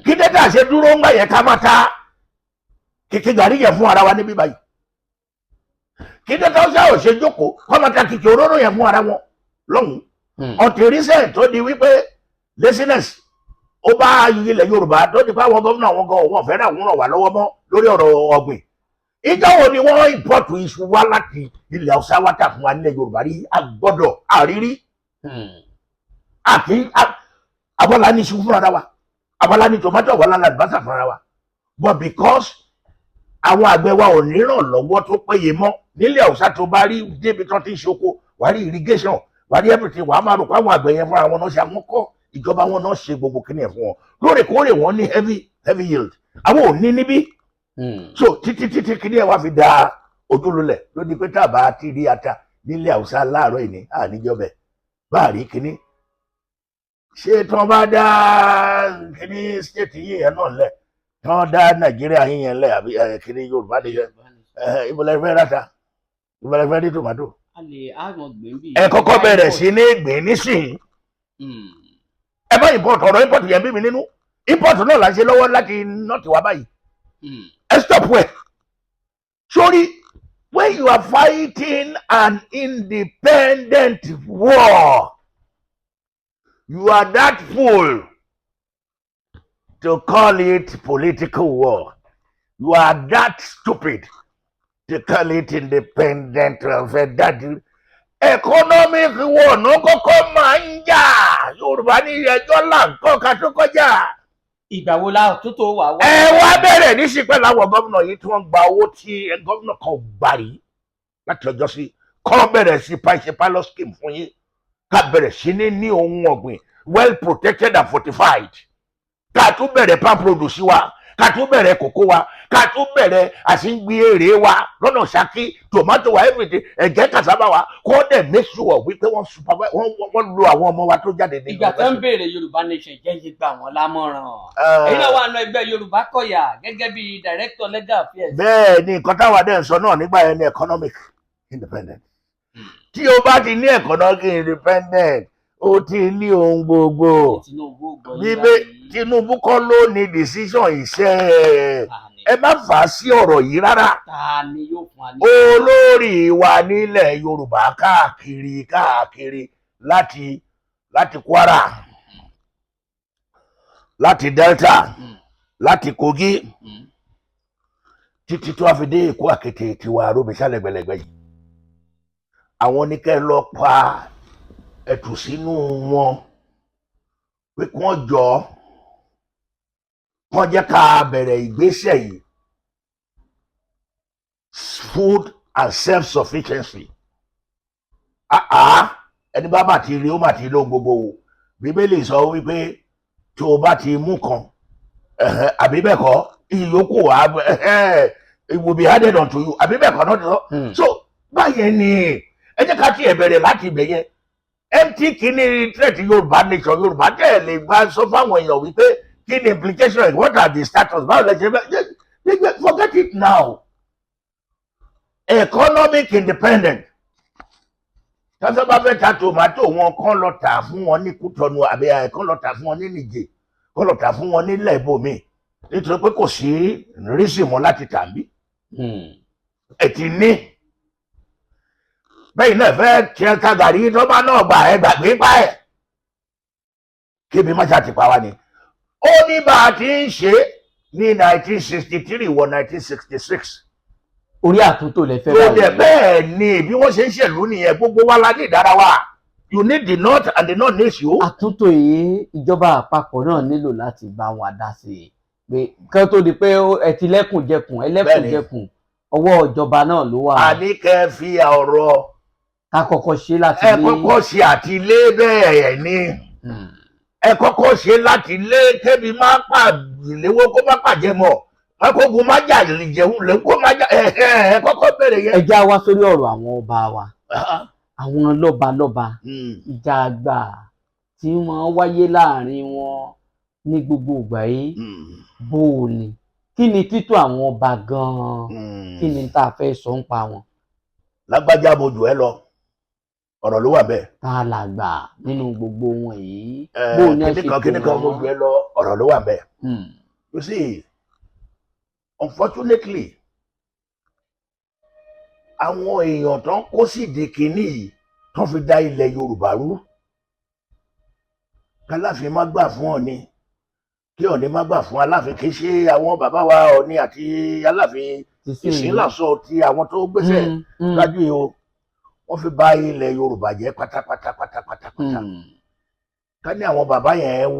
Speaker 2: kí dẹ́tà ṣe dúró ń gbà yẹn ká má ta kìkì gàrí yẹn fún ara wa níbí báyìí kí dẹ́tà ọ̀sẹ̀ ò ṣe jókòó kọ́ máa ta kìkì òróró yẹn fún ara wọn lọ́hùn-ún ọ̀tí recent tó di wípé laziness ó bá ilẹ̀ Yorùbá tó di pé àwọn gómìnà wọn gan wọn fẹ́ràn àwọn ràn wá lọ́wọ́ mọ́ lórí ọ̀rọ̀ ọ̀gbìn ìjọ wo ni wọ́n import iṣu wá láti ilẹ̀ Haúsá wá tà fún wa nílẹ̀ Yorùbá rí agbọ́dọ̀ àrírí àti abọ́lá ní iṣu fúnra wa abọ́lá ní tomato abọ́lá ní àlùbásà fúnra wa but because àwọn àgbẹ̀ wa ò ní ràn lọ́wọ́ tó péye mọ́ nílẹ̀ Haúsá tó bá rí débi tó ti ń ṣoko wà á rí irrigation wà á rí everything wà á máa rò pé àwọn àgbẹ̀ yẹn fúnra wọn náà ṣe àwọn kọ́ ìjọba wọn náà ṣe gbogbo kíní ẹ̀ fún wọn lóòrèkóòrè wọn ní heavy yield àwọn ò ní níbí so títí kíní ẹ̀ wá fi da ojúlulẹ̀ ló di pé tá a bá ti rí ata nílẹ̀ Haúsá láàárọ̀ ìní àníjọbẹ̀ bá a rí kíní ṣé tí wọ́n bá dá kíní state yìí yẹn náà lẹ̀ tí wọ́n dá Nàìjíríà yìí yẹn lẹ̀ àbí kíní Yorùbá nìyẹn ìbọ̀lẹ̀ fẹ́ rata ìbọ̀lẹ̀ fẹ́ rí tòmátò ẹ kọ́kọ́ bẹ̀rẹ̀ sí ní gbìn nísìnyí ẹ bá import ọ̀rọ̀ import yẹn bí mi nínú import náà là ń ṣe lọ́wọ́ láti nọ́ọ̀tì wá báyìí ẹ stop wẹ̀ sórí when you are fighting an independent war you are that fool to call it political war you are that stupid to call it independent federal economic war no kọ́kọ́ máa ń jà Yorùbá ní ẹjọ́ là ń kọ́ ká tó kọjá.
Speaker 1: ìgbà wo la tó tó wà wá.
Speaker 2: ẹ wá bẹ̀rẹ̀ ní sípẹ́ láwọn gómìnà yìí tí wọ́n gba owó tí gómìnà kan gbà rí láti ọjọ́ sí kọ́ bẹ̀rẹ̀ sí ṣe pilot scheme fún yín ká bẹ̀rẹ̀ sí ní ohun ọ̀gbìn well protected and fortified ká tún bẹ̀rẹ̀ palm produce wa ká tún bẹ̀rẹ̀ kòkó wa ká tún bẹ̀rẹ̀ àṣìgbé èrè wa lọ́nà Ṣakí tomato wa everything ẹ̀gẹ́ cassava wa kó dẹ̀ make sure wípé wọ́n lo àwọn ọmọ wa tó jáde ní.
Speaker 1: ìgbà tó ń béèrè Yorùbá nation jẹ́ yé gbà wọ́n lámọ̀ràn. èyí náà wà nù ẹgbẹ́ Yorùbá Kọ̀yà gẹ́gẹ́ bí director legal affairs.
Speaker 2: bẹ́ẹ̀ ni nǹkan táwa dẹ̀ ń sọ náà nígbà yẹn ní economic independence. tí o bá ti ní economic independence ó ti ní ohun gbogbo. Tinubu kọ́ ló ní decision iṣẹ́ ẹ má fà á sí ọ̀rọ̀ yìí rárá. olórí wa nílẹ̀ Yorùbá káàkiri láti Kwara láti Delta láti Kogi títí tó a fi dé Èkó Àkété tiwa Aromisa lẹ́gbẹ̀lẹ́gbẹ̀ yìí àwọn ní kẹ́ lọ pa ẹ̀tù sínú wọn pé kí wọ́n jọ wọ́n jẹ́ ká bẹ̀rẹ̀ ìgbésẹ̀ yìí food and self-sufficiency ẹni bá bá ti rí ó mà ti lóhun gbogbo wò Bíbélì sọ wípé tó o bá ti mú kan àbí bẹ́ẹ̀ kọ́ ìyókù it will be added unto you àbí bẹ́ẹ̀ kọ́ náà ti sọ so báyẹn ni ẹ jẹ́ ká tiẹ̀ bẹ̀rẹ̀ láti ibẹ̀ yẹn empty kini threat Yorùbá nation Yorùbá tẹ̀ lè gba sọ fáwọn èèyàn wípé kí ni implication what are the status báwo lè ṣe bẹ́ẹ̀ forget it now economic independent tọ́sọ́ bá fẹ́ ta tòmátò wọn kán lọ tà fún wọn ní Kútọ́nù àbí kán lọ tà fún wọn ní Nìjẹ̀ kán lọ tà fún wọn nílẹ̀ ibòmí nítorí pé kò sí rísì mọ́ láti tà bí ẹ ti ní bẹ́ẹ̀ náà fẹ́ tiẹ̀ ká gàrí tó bá náà gbà ẹ gbàgbé pa ẹ̀ kébi má ṣáà ti pa wá ni ó ní bá a ti ń ṣe ní 1963 wọ 1966
Speaker 1: orí àtúntò lè fẹ́
Speaker 2: báyìí. bẹ́ẹ̀ ni bí wọ́n ṣe ń ṣèlú nìyẹn gbogbo wa la ní ìdára wa you need the north and the north needs you.
Speaker 1: àtúntò yìí ìjọba àpapọ̀ náà nílò láti bá wọn dá sí i pé kí wọ́n tó di pé ẹ ti lẹ́kùnjẹkùn ẹlẹ́kùnjẹkùn ọwọ́ ìjọba náà ló wà.
Speaker 2: àní kẹ́ fi ọ̀rọ̀
Speaker 1: ká kọ́kọ́ ṣe láti lé.
Speaker 2: ẹ kọ́kọ́ ṣe àtìlé bẹ́ẹ̀ ni ẹ kọ́kọ́ ṣe láti lé kébi má pàdéléwó kó má pàjẹ́ mọ́ akógun má jà jẹun lè kó má jà ẹ kọ́kọ́ bẹ̀rẹ̀ yẹn.
Speaker 1: ẹ já wá sórí ọ̀rọ̀ àwọn ọba wa àwọn lọ́balọ́ba ìjà àgbà tí wọ́n wáyé láàrin wọn ní gbogbo ìgbà yìí bó o ní kí ni títọ́ àwọn ọba gan-an kí ni tá a fẹ́ sọ ń pa wọn.
Speaker 2: lágbájá mo jù ẹ lọ ọ̀rọ̀ ló wà bẹ́ẹ̀.
Speaker 1: tá a là gbà nínú gbogbo wọn yìí.
Speaker 2: kíní kan mo jù ẹ lọ ọ̀rọ̀ ló wà bẹ́ẹ̀. you see unfortunately àwọn èèyàn tó ń kó sídìí kínní yìí tó fi dá ilẹ̀ Yorùbá rú k'Aláàfin má gbà fún Ọọ̀ni kí Ọọ̀ni má gbà fún Aláàfin kì í ṣe àwọn bàbá wa Ọọ̀ni àti Aláàfin Ìsìnlàsọ ti àwọn tó gbéṣẹ́ lájú yìí o wọ́n fi bà ilẹ̀ Yorùbá jẹ́ pátápátá ká ní àwọn bàbá yẹn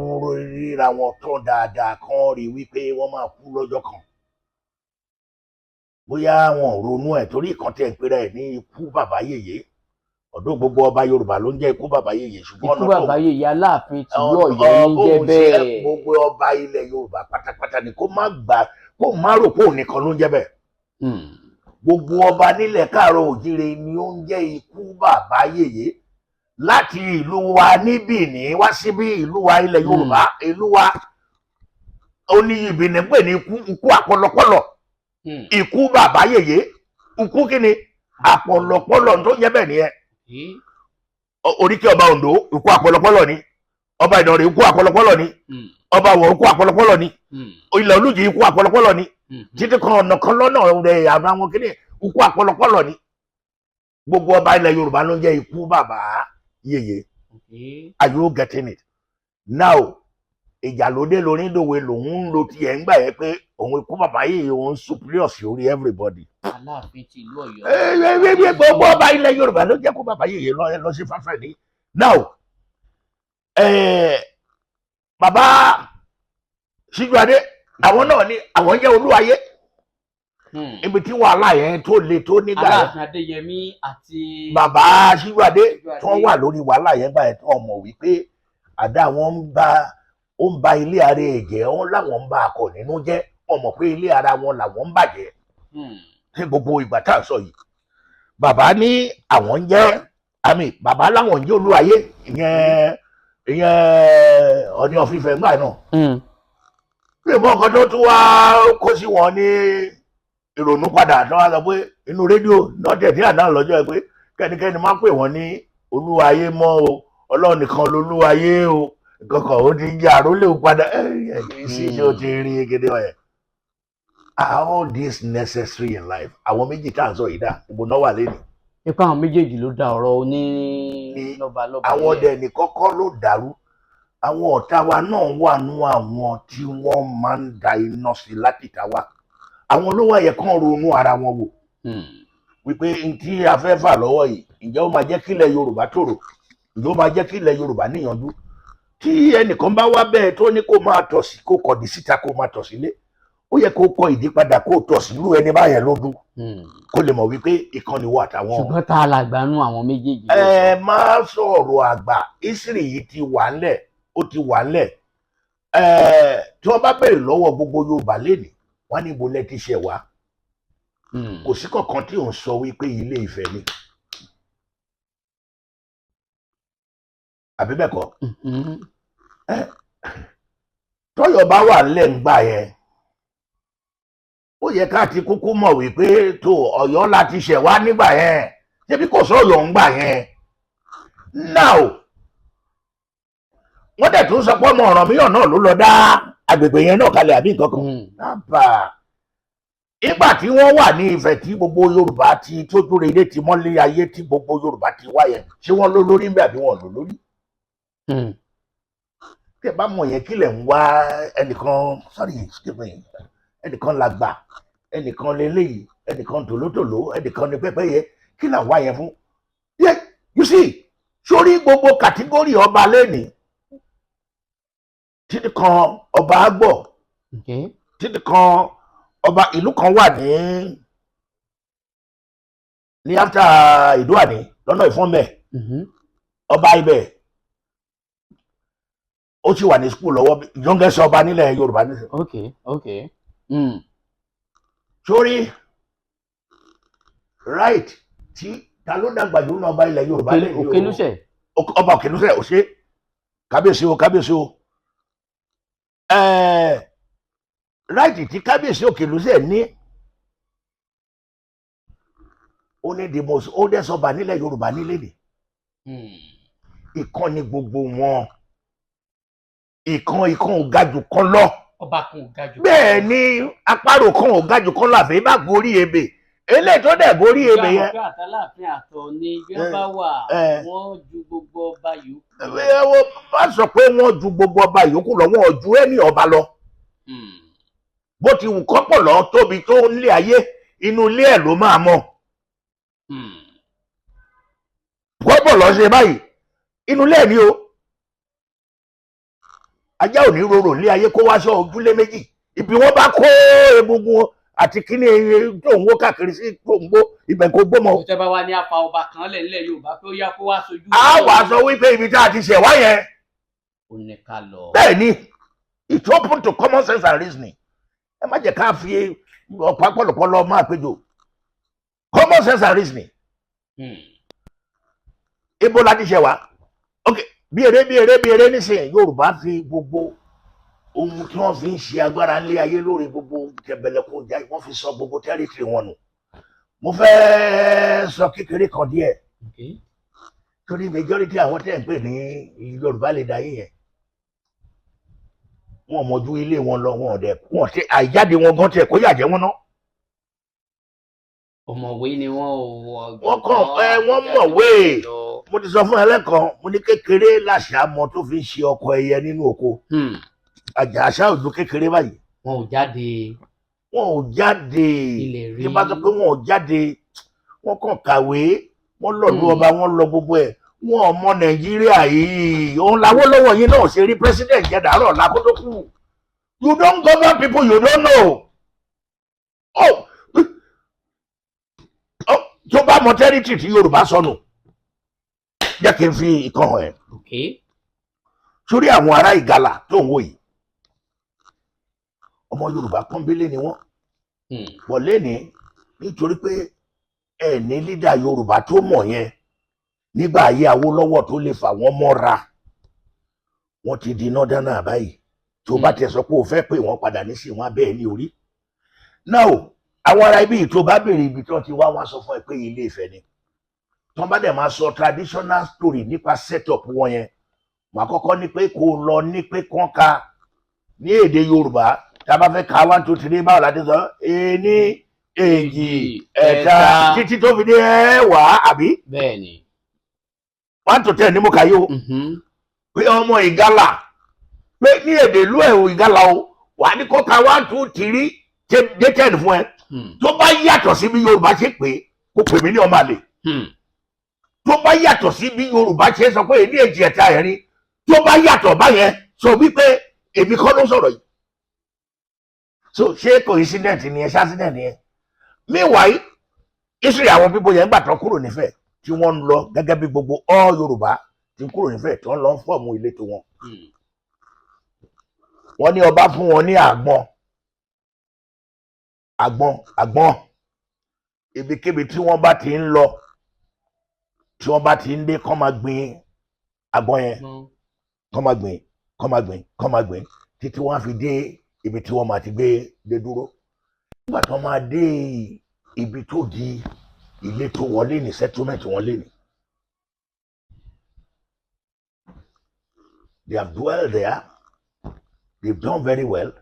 Speaker 2: ríra wọn tán dáadáa kán rí wípé wọ́n máa kú lọ́jọ́ kan bóyá wọn ò ronú ẹ̀ torí ìkan tẹ̀ ń pera ẹ̀ ní ikú bàbá yèyé ọdún gbogbo ọba Yorùbá ló ń jẹ́ ikú bàbá yèyé ṣùgbọ́n
Speaker 1: ikú bàbá yèyé Aláàfin tí yóò yẹ ní jẹ́ bẹ́ẹ̀.
Speaker 2: gbogbo ọba ilẹ̀ Yorùbá pátápátá ni kó má rò pé òun nìkan ló ń jẹ́ bẹ́ẹ̀ gbogbo ọba nílẹ̀ Káàárọ̀ Oòjíire ni ó ń jẹ́ ikú bàbá yèyé láti ìlú wa ní Bìní wá síbí ìlú wa ilẹ̀ Yorùbá ìlú wa ó ní Bìní pè ní ikú àpọ̀lọpọ̀lọ̀ ikú bàbá yèyé ikú kíni àpọ̀lọpọ̀lọ̀ tó jẹ́ bẹ́ẹ̀ nìyẹn oríkì ọba Oǹdó ikú àpọ̀lọpọ̀lọ̀ ni ọba Ìdànrè ikú àpọ̀lọpọ̀lọ̀ ni ọba Ìwọ̀ ikú àpọ̀lọpọ̀lọ̀ ni ilẹ̀ Olújì ikú àpọ̀lọpọ̀lọ̀ ni títí kan ọ̀nà kan lọ́nà rẹ̀ àwọn kíni ikú àpọ̀lọpọ̀lọ̀ ni gbogbo ọba ilẹ̀ Yorùbá ló ń jẹ́ ikú bàbá yèyé are you getting it now ìjà lóde lórí dòwe lòun ń lo tiẹ̀ ń gbà yẹn pé òun ikú bàbá yèyé òun superior sí orí everybody.
Speaker 1: Aláàfin ti ìlú Ọ̀yọ́.
Speaker 2: gbogbo ọba ilẹ̀ Yorùbá ló jẹ́ kó bàbá yèyé lọ sí fáfẹ́ ní now bàbá Síjúadé àwọn náà ni àwọn jẹ́ Olúwayé ibi tí wàhálà yẹn tó le tó nígbà yẹn
Speaker 1: Aláàfin Adéyẹmí àti
Speaker 2: bàbá Síjúadé tó wà lórí wàhálà yẹn gbà yẹn tó mọ̀ wípé àdá wọn ó ń ba ilé ara ẹ̀jẹ̀ wọn láwọn ń bá akọ nínú jẹ́ wọn mọ̀ pé ilé ara wọn làwọn ń bàjẹ́ ní gbogbo ìgbà tá à ń sọ yìí bàbá ní àwọn ń jẹ́ bàbá láwọn ń jẹ́ Olúwayé ìyẹn Ọọ̀ni of Ifẹ̀ ńgbà náà bí ìmọ̀ ọkọ̀ tó tún wá kó sí wọn ní ìrònú padà náà sọ pé inú rédíò náà tẹ̀sí àná lọ́jọ́ ẹ pé kẹ́nikẹ́ni má pè wọ́n ní Olúwayé mọ́ o Ọlọ́run nìkan lolúwayé o kankan ó ti ń jẹ́ àrólé padà sí ṣé o ti rí gẹ́gẹ́ wọ̀nyẹn. All this necessary in life àwọn méjì tá à ń sọ yìí dá gbogbo náà wà lẹ́nu.
Speaker 1: ipa àwọn méjèèjì ló da ọ̀rọ̀ oní lọ́balọ́ba.
Speaker 2: àwọn ọdẹ ní kọ́kọ́ ló dàrú àwọn ọ̀tá wa náà wà nú àwọn tí wọ́n máa ń da iná sí láti ta wá àwọn ló wà yẹ kán ronú ara wọn wò wípé n tí a fẹ́ fà lọ́wọ́ yìí ǹjẹ́ ó máa jẹ́ kílẹ̀ Yorùbá tòrò ǹjẹ́ ó máa jẹ́ kílẹ̀ Yorùbá níyanjú tí ẹnìkan bá wá bẹ́ẹ̀ tó ní kó máa tọ̀ sí kó kọ̀dí síta kó máa tọ̀ sílé ó yẹ kó kọ ìdí padà kó tọ̀ sílùú ẹni báyẹn lójú kó lè mọ̀ wípé ìkànnì wà táwọn.
Speaker 1: ṣùgbọ́n tá a làgbà nú àwọn méjèèjì.
Speaker 2: ẹ máa sọ̀rọ̀ àgbà ìsírì yìí ti wà ńlẹ̀ ó ti wà ńlẹ̀ tí wọ́n bá bẹ̀rẹ̀ lọ́wọ́ gbogbo Yorùbá lénìí wọ́n ní ibo lẹ ti ṣẹ̀ wá kò sí kankan tí ò ń sọ wípé Ilé Ifẹ̀ ni àbí bẹ́ẹ̀ kọ́ tọ́yọ̀ bá wà ńlẹ̀ ńgbà yẹn ó yẹ ká ti kúkú mọ̀ wípé tó Ọ̀yọ́ láti ṣẹ̀ wá nígbà yẹn ṣebí kò sọ̀yọ̀ ńgbà yẹn now wọ́n dẹ̀ tún sọ pé ọmọ Ọ̀rànmíyàn náà ló lọ dá agbègbè yẹn náà kalẹ̀ àbí nǹkan kan náà ìgbà tí wọ́n wà ní Ifẹ̀ tí gbogbo Yorùbá ti tójú rere ti mọ́lé ayé tí gbogbo Yorùbá ti wá yẹn ṣé wọ́n ló lórí ń bẹ àbí wọ́n ló lórí tẹ́ bá mọ̀ yẹn kílẹ̀ ń wá ẹnìkan sorry excuse me ẹnìkan làgbà ẹnìkan lélẹ́yìí ẹnìkan tòlótòló ẹnìkan ní pẹ́pẹ́yẹ kí là ń wá yẹn fún yẹ you see sórí gbogbo kàtígórì ọba lẹ́nìí títí kan ọba àgbọ̀ títí kan ọba ìlú kan wà ní after Ìdúàní lọ́nà Ìfọ̀nmẹ́ ọba ibẹ̀ ó sì wà ní skul lọ́wọ́ youngest ọba nílẹ̀ Yorùbá nísìnyí. sórí right tí ta ló dàgbà jù náà ọba ilẹ̀ Yorùbá lẹ́yìn
Speaker 1: Òkèlúṣẹ̀
Speaker 2: ọba Òkèlúṣẹ̀ ò ṣe kábíyèsí o kábíyèsí o right tí kábíyèsí Òkèlúṣẹ̀ ní ó ní the most oldest ọba nílẹ̀ Yorùbá nílẹ̀ ni ìkan ni gbogbo wọn ìkan ò ga jù kan lọ
Speaker 1: ọba kan ò ga jù
Speaker 2: bẹ́ẹ̀ ni àparò kan ò ga jù kan lọ àfi bá gorí ebè eléyìí tó dẹ̀ gorí ebè yẹn.
Speaker 1: ìgbà àtàláàfin àtọ̀ ni bí wọ́n bá wà wọ́n ju gbogbo ọba yòókù.
Speaker 2: wọ́n bá sọ pé wọ́n ju gbogbo ọba yòókù lọ wọ́n ò ju ẹni ọba lọ bó ti wù kọ́pọ̀ lọ tóbi tó ń lé ayé inú ilé ẹ̀ ló máa mọ̀ kọ́pọ̀ lọ ṣe báyìí inú ilé ẹ̀ ni o ajá ò ní rorò ní ayé kó wá sọ ojúlé méjì ibi wọ́n bá kó egungun àti kíní tó ń wó káàkiri sí gbòǹgbò ibẹ̀ kó gbọ́mọ.
Speaker 1: ìjọba wa ní afa ọba kan lẹ̀ Yorùbá pé ó yá kó wá sojú.
Speaker 2: a wà sọ wípé ibi tá a ti ṣẹ̀ wá yẹn.
Speaker 1: ó ní ká lọ.
Speaker 2: bẹ́ẹ̀ ni it's open to common sense and reasoning ẹ má jẹ́ ká fi ọ̀pá pọ̀lọpọ̀lọ máa péjọ common sense and reasoning. ibo la ti ṣẹ̀ wá ok bí eré nísìnyí Yorùbá fi gbogbo ohun tí wọ́n fi ń ṣe agbára ńlé ayé lórí gbogbo tẹ̀bẹ̀lẹ̀kùn ìjà wọ́n fi sọ gbogbo tẹ́rìtìrì wọn nù mo fẹ́ sọ kékeré kan díẹ̀ torí majority àwọn tẹ̀ ń pè ní Yorùbá lè dá yín yẹn wọn mọ̀jú ilé wọn lọ wọn ọ̀dẹ̀ wọn tẹ àìjáde wọn gan tẹ kó yàjẹ́ wọn ná.
Speaker 1: ọ̀mọ̀wé ni wọ́n ò
Speaker 2: wọ́n kàn wọ́n mọ̀wé mo ti sọ fún ẹlẹ́kan mo ní kékeré láṣà mọ tó fi ń ṣe ọkọ ẹyẹ nínú oko àṣà òjò kékeré báyìí.
Speaker 1: wọn ò jáde.
Speaker 2: wọn ò jáde tí bá sọ pé wọn ò jáde wọn kàn kàwé wọn lọ́ọ̀lú ọba wọn lọ gbogbo ẹ̀ wọn ọmọ Nàìjíríà yìí òun Awólọ́wọ̀ yín náà ṣe rí president jẹ dàárọ̀ lákòótó kù you don't govern people you don't know. tó bá mọ tẹ́rìtì tí Yorùbá sọnù jẹ́ kí n fi ìkan hàn ẹ́. sórí àwọn ará Ìgalà tó ń wò yìí ọmọ Yorùbá pọ́nbélé ni wọ́n wọ́n léni nítorí pé ẹ̀ ní lídà Yorùbá tó mọ̀ yẹn nígbà ayé Awólọ́wọ̀ tó lè fà wọ́n mọ́ra wọ́n ti di nọ́dánà báyìí tó bá tẹ̀ sọ pé o fẹ́ pè wọ́n padà nísìnyí wọn bẹ́ẹ̀ ní orí. now àwọn ará ibi tó bá béèrè ibi tí wọ́n ti wá wọn sọ fún ẹ pé Ilé Ifẹ̀ ni tí wọ́n bá dẹ̀ máa sọ traditional story nípa setup wọn yẹn wọ́n àkọ́kọ́ ní pé kó lọ ní pé kán ka ní èdè Yorùbá tá a bá fẹ́ ka 1 2 3 báwo la ti sọ ení èjì ẹ̀ta títí tó fi dé ẹ̀wàá àbí.
Speaker 1: bẹ́ẹ̀ni.
Speaker 2: 1 to 10 ní mo kà yí o pé ọmọ Ìgalà pé ní èdè ìlú ẹ̀ ìgalà o wà ní kó ka 1 2 3 dé 10 fún ẹ tó bá yàtọ̀ sí bí Yorùbá ṣe pé kó pè mí ní ọmọ àlè tó bá yàtọ̀ sí bí Yorùbá ṣe sọ pé èdè èjì ẹ̀ta ẹ̀rin tó bá yàtọ̀ báyẹn sọ wípé èmi kọ́ ló sọ̀rọ̀ yìí so ṣé coincident ni ẹ ṣe accident ni ẹ meanwhile history àwọn pípọ̀ yẹn gbà tán kúrò nífẹ̀ẹ́ tí wọ́n ń lọ gẹ́gẹ́ bí gbogbo all Yorùbá tí ń kúrò nífẹ̀ẹ́ tí wọ́n lọ ń fọ́ọ̀mù ìletò wọn wọ́n ní ọba fún wọn ní àgbọn ibikíbi tí wọ́n bá ti ń lọ tí wọ́n bá ti ń dé kọ́ máa gbin àgbọn yẹn kọ́ máa gbìn títí wọ́n á fi dé ibi tí wọ́n máa ti gbé dé dúró nígbà tí wọ́n máa dé ibi tó di ìletò wọn lé ní settlement wọn lé ní they have dwelled there they've done very well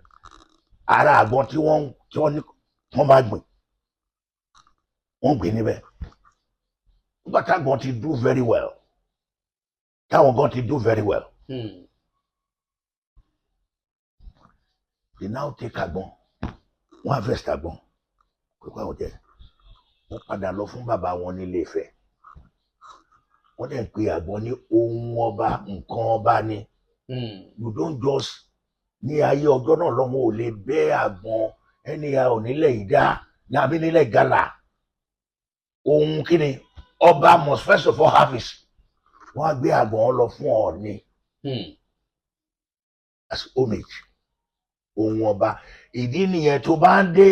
Speaker 2: ara àgbọn tí wọ́n máa gbìn wọ́n gbìn níbẹ̀ nígbà táwọn ti do very well táwọn gan ti do very well they now take àgbọn wọ́n harvest àgbọn pípa ọ̀jẹ̀ wọ́n padà lọ fún bàbá wọn nílé Ifẹ̀ wọ́n dẹ̀ ń pe àgbọn ní ohun ọba nǹkan ọba ni you don't just ní ayé ọjọ́ náà lọ́mọ ò lè bẹ́ àgbọn ẹni a ò nílẹ̀ ìdá ní abí nílẹ̀ Ìgalà ohun kíni ọba must first of all harvest wọ́n á gbé àgbọn lọ fún Ọọ̀ni as homage ohun ọba ìdí nìyẹn tó bá ń dé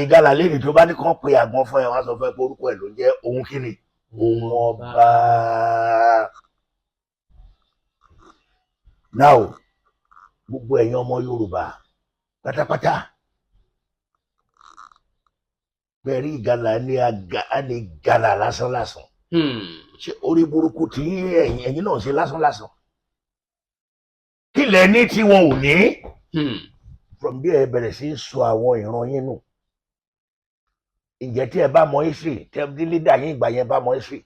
Speaker 2: Ìgalà lẹ́yìn tó bá ní kàn pé àgbọn fún ẹ wọ́n á sọ fún ẹ pé orúkọ ẹ ló ń jẹ́ ohun kíni ohun ọba. Now gbogbo ẹ̀yin ọmọ Yorùbá pátápátá bẹ̀rí Ìgalà ní Ìgalà lásánlásán ṣe orí burúkú tí ẹ̀yin náà ṣe lásánlásán kí lẹ ní tí wọn ò ní from there ẹ bẹ̀rẹ̀ sí í sọ àwọn ìran yín nù ǹjẹ́ tí ẹ bá mọ history tẹ lídà yín ìgbà yẹn bá mọ history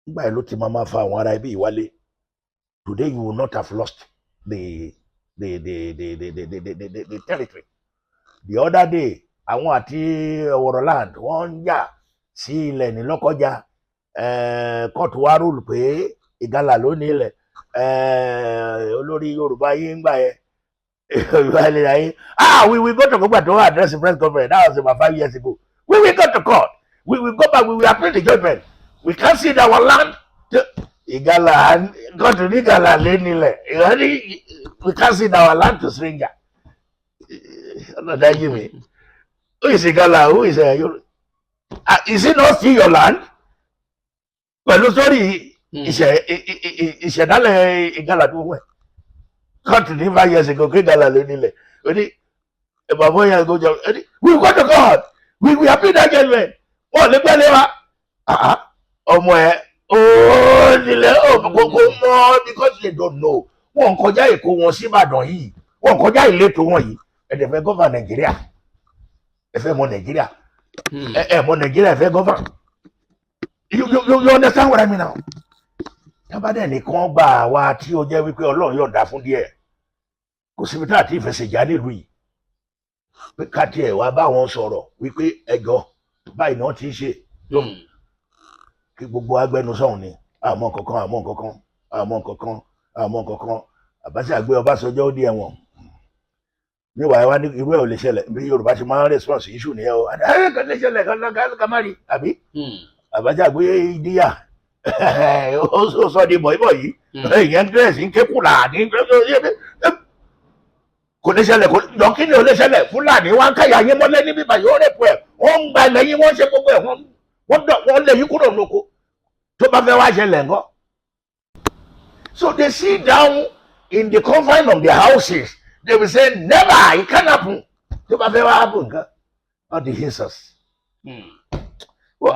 Speaker 2: nígbà yẹn ló ti máa fa àwọn ará ibi ìwálé today you will not have lost the territory the other day àwọn àti Ọ̀wọ̀rọ̀land wọ́n ń jà sí ilẹ̀ ní Lọ́kọ́jà kóòtù wá rúlù pé Ìgalà ló ní ilẹ̀ olórí Yorùbá yín ń gbà yẹn we will go to court to address the press conference that was about 5 years ago we will go to court we will go back we will appeal the judgment we can't see our land Ìgalà God to Ìgalà lé nílẹ̀ we can't see our land to stranger ọlọ́dà yìí mi. Who is Ìgalà? Who is it not still your land? Pẹ̀lú sórí ìṣẹ̀dálẹ̀ Ìgalà tó wẹ̀. Court ní 5 years ago kí Ìgalà ló nílẹ̀. Ó ní bàbá yẹn go jọ. We go to court. We will appeal that judgment. Wọ́n lè gbẹ́lẹ̀ wa. Ọmọ ẹ̀ ó nílẹ̀ kókó mọ́ because they don't know. Wọ́n kọjá Èkó wọn sí Ìbàdàn yìí. Wọ́n kọjá ìletò wọn yìí. Ẹ̀dẹ̀ fẹ́ gọ́fà Nàìjíríà. Ẹ fẹ́ mọ Nàìjíríà ẹ mọ Nàìjíríà ẹ fẹ́ gọ́fà you understand what I mean now. Tábàdẹ̀ nìkan gbà wá tí ó jẹ́ wípé Ọlọ́run yọ̀ǹda fún díẹ̀ kò síbi tá àti ìfẹsẹ̀já nílùú yìí pé ká tiẹ̀ wá bá wọn sọ̀rọ̀ wípé ẹjọ́ báyìí náà ti ń ṣe kí gbogbo agbẹnusọ̀hún ni àmọ́ kankan Abacha gbé Ọbásanjọ́ ó di ẹ̀wọ̀n níwà wá ní irú ẹ̀ ò lè ṣẹlẹ̀ bí Yorùbá ti máa ń response issue nìyẹn o kan lè ṣẹlẹ̀ kan má rí àbí Abacha gbé díyà ó sọ di bọ̀ìbọ̀ yìí ìyẹn dírẹ́sì ń kékùlà ní kò lè ṣẹlẹ̀ kò kí ni ò lè ṣẹlẹ̀ Fúlàní wá ń káyà yín mọ́lẹ́ níbí báyìí ó rẹ̀ pọ̀ ẹ̀ wọ́n ń gba ilẹ̀ yín wọ́n ṣe gbogbo ẹ̀ wọ́n lè yín kúrò lóko tó bá fẹ́ wá ṣẹlẹ̀ ńkọ́. So they sit down in the confine of their houses. They will say, never, it can't happen. Tó bá fẹ́ wá happen nǹkan, all the answers. Well,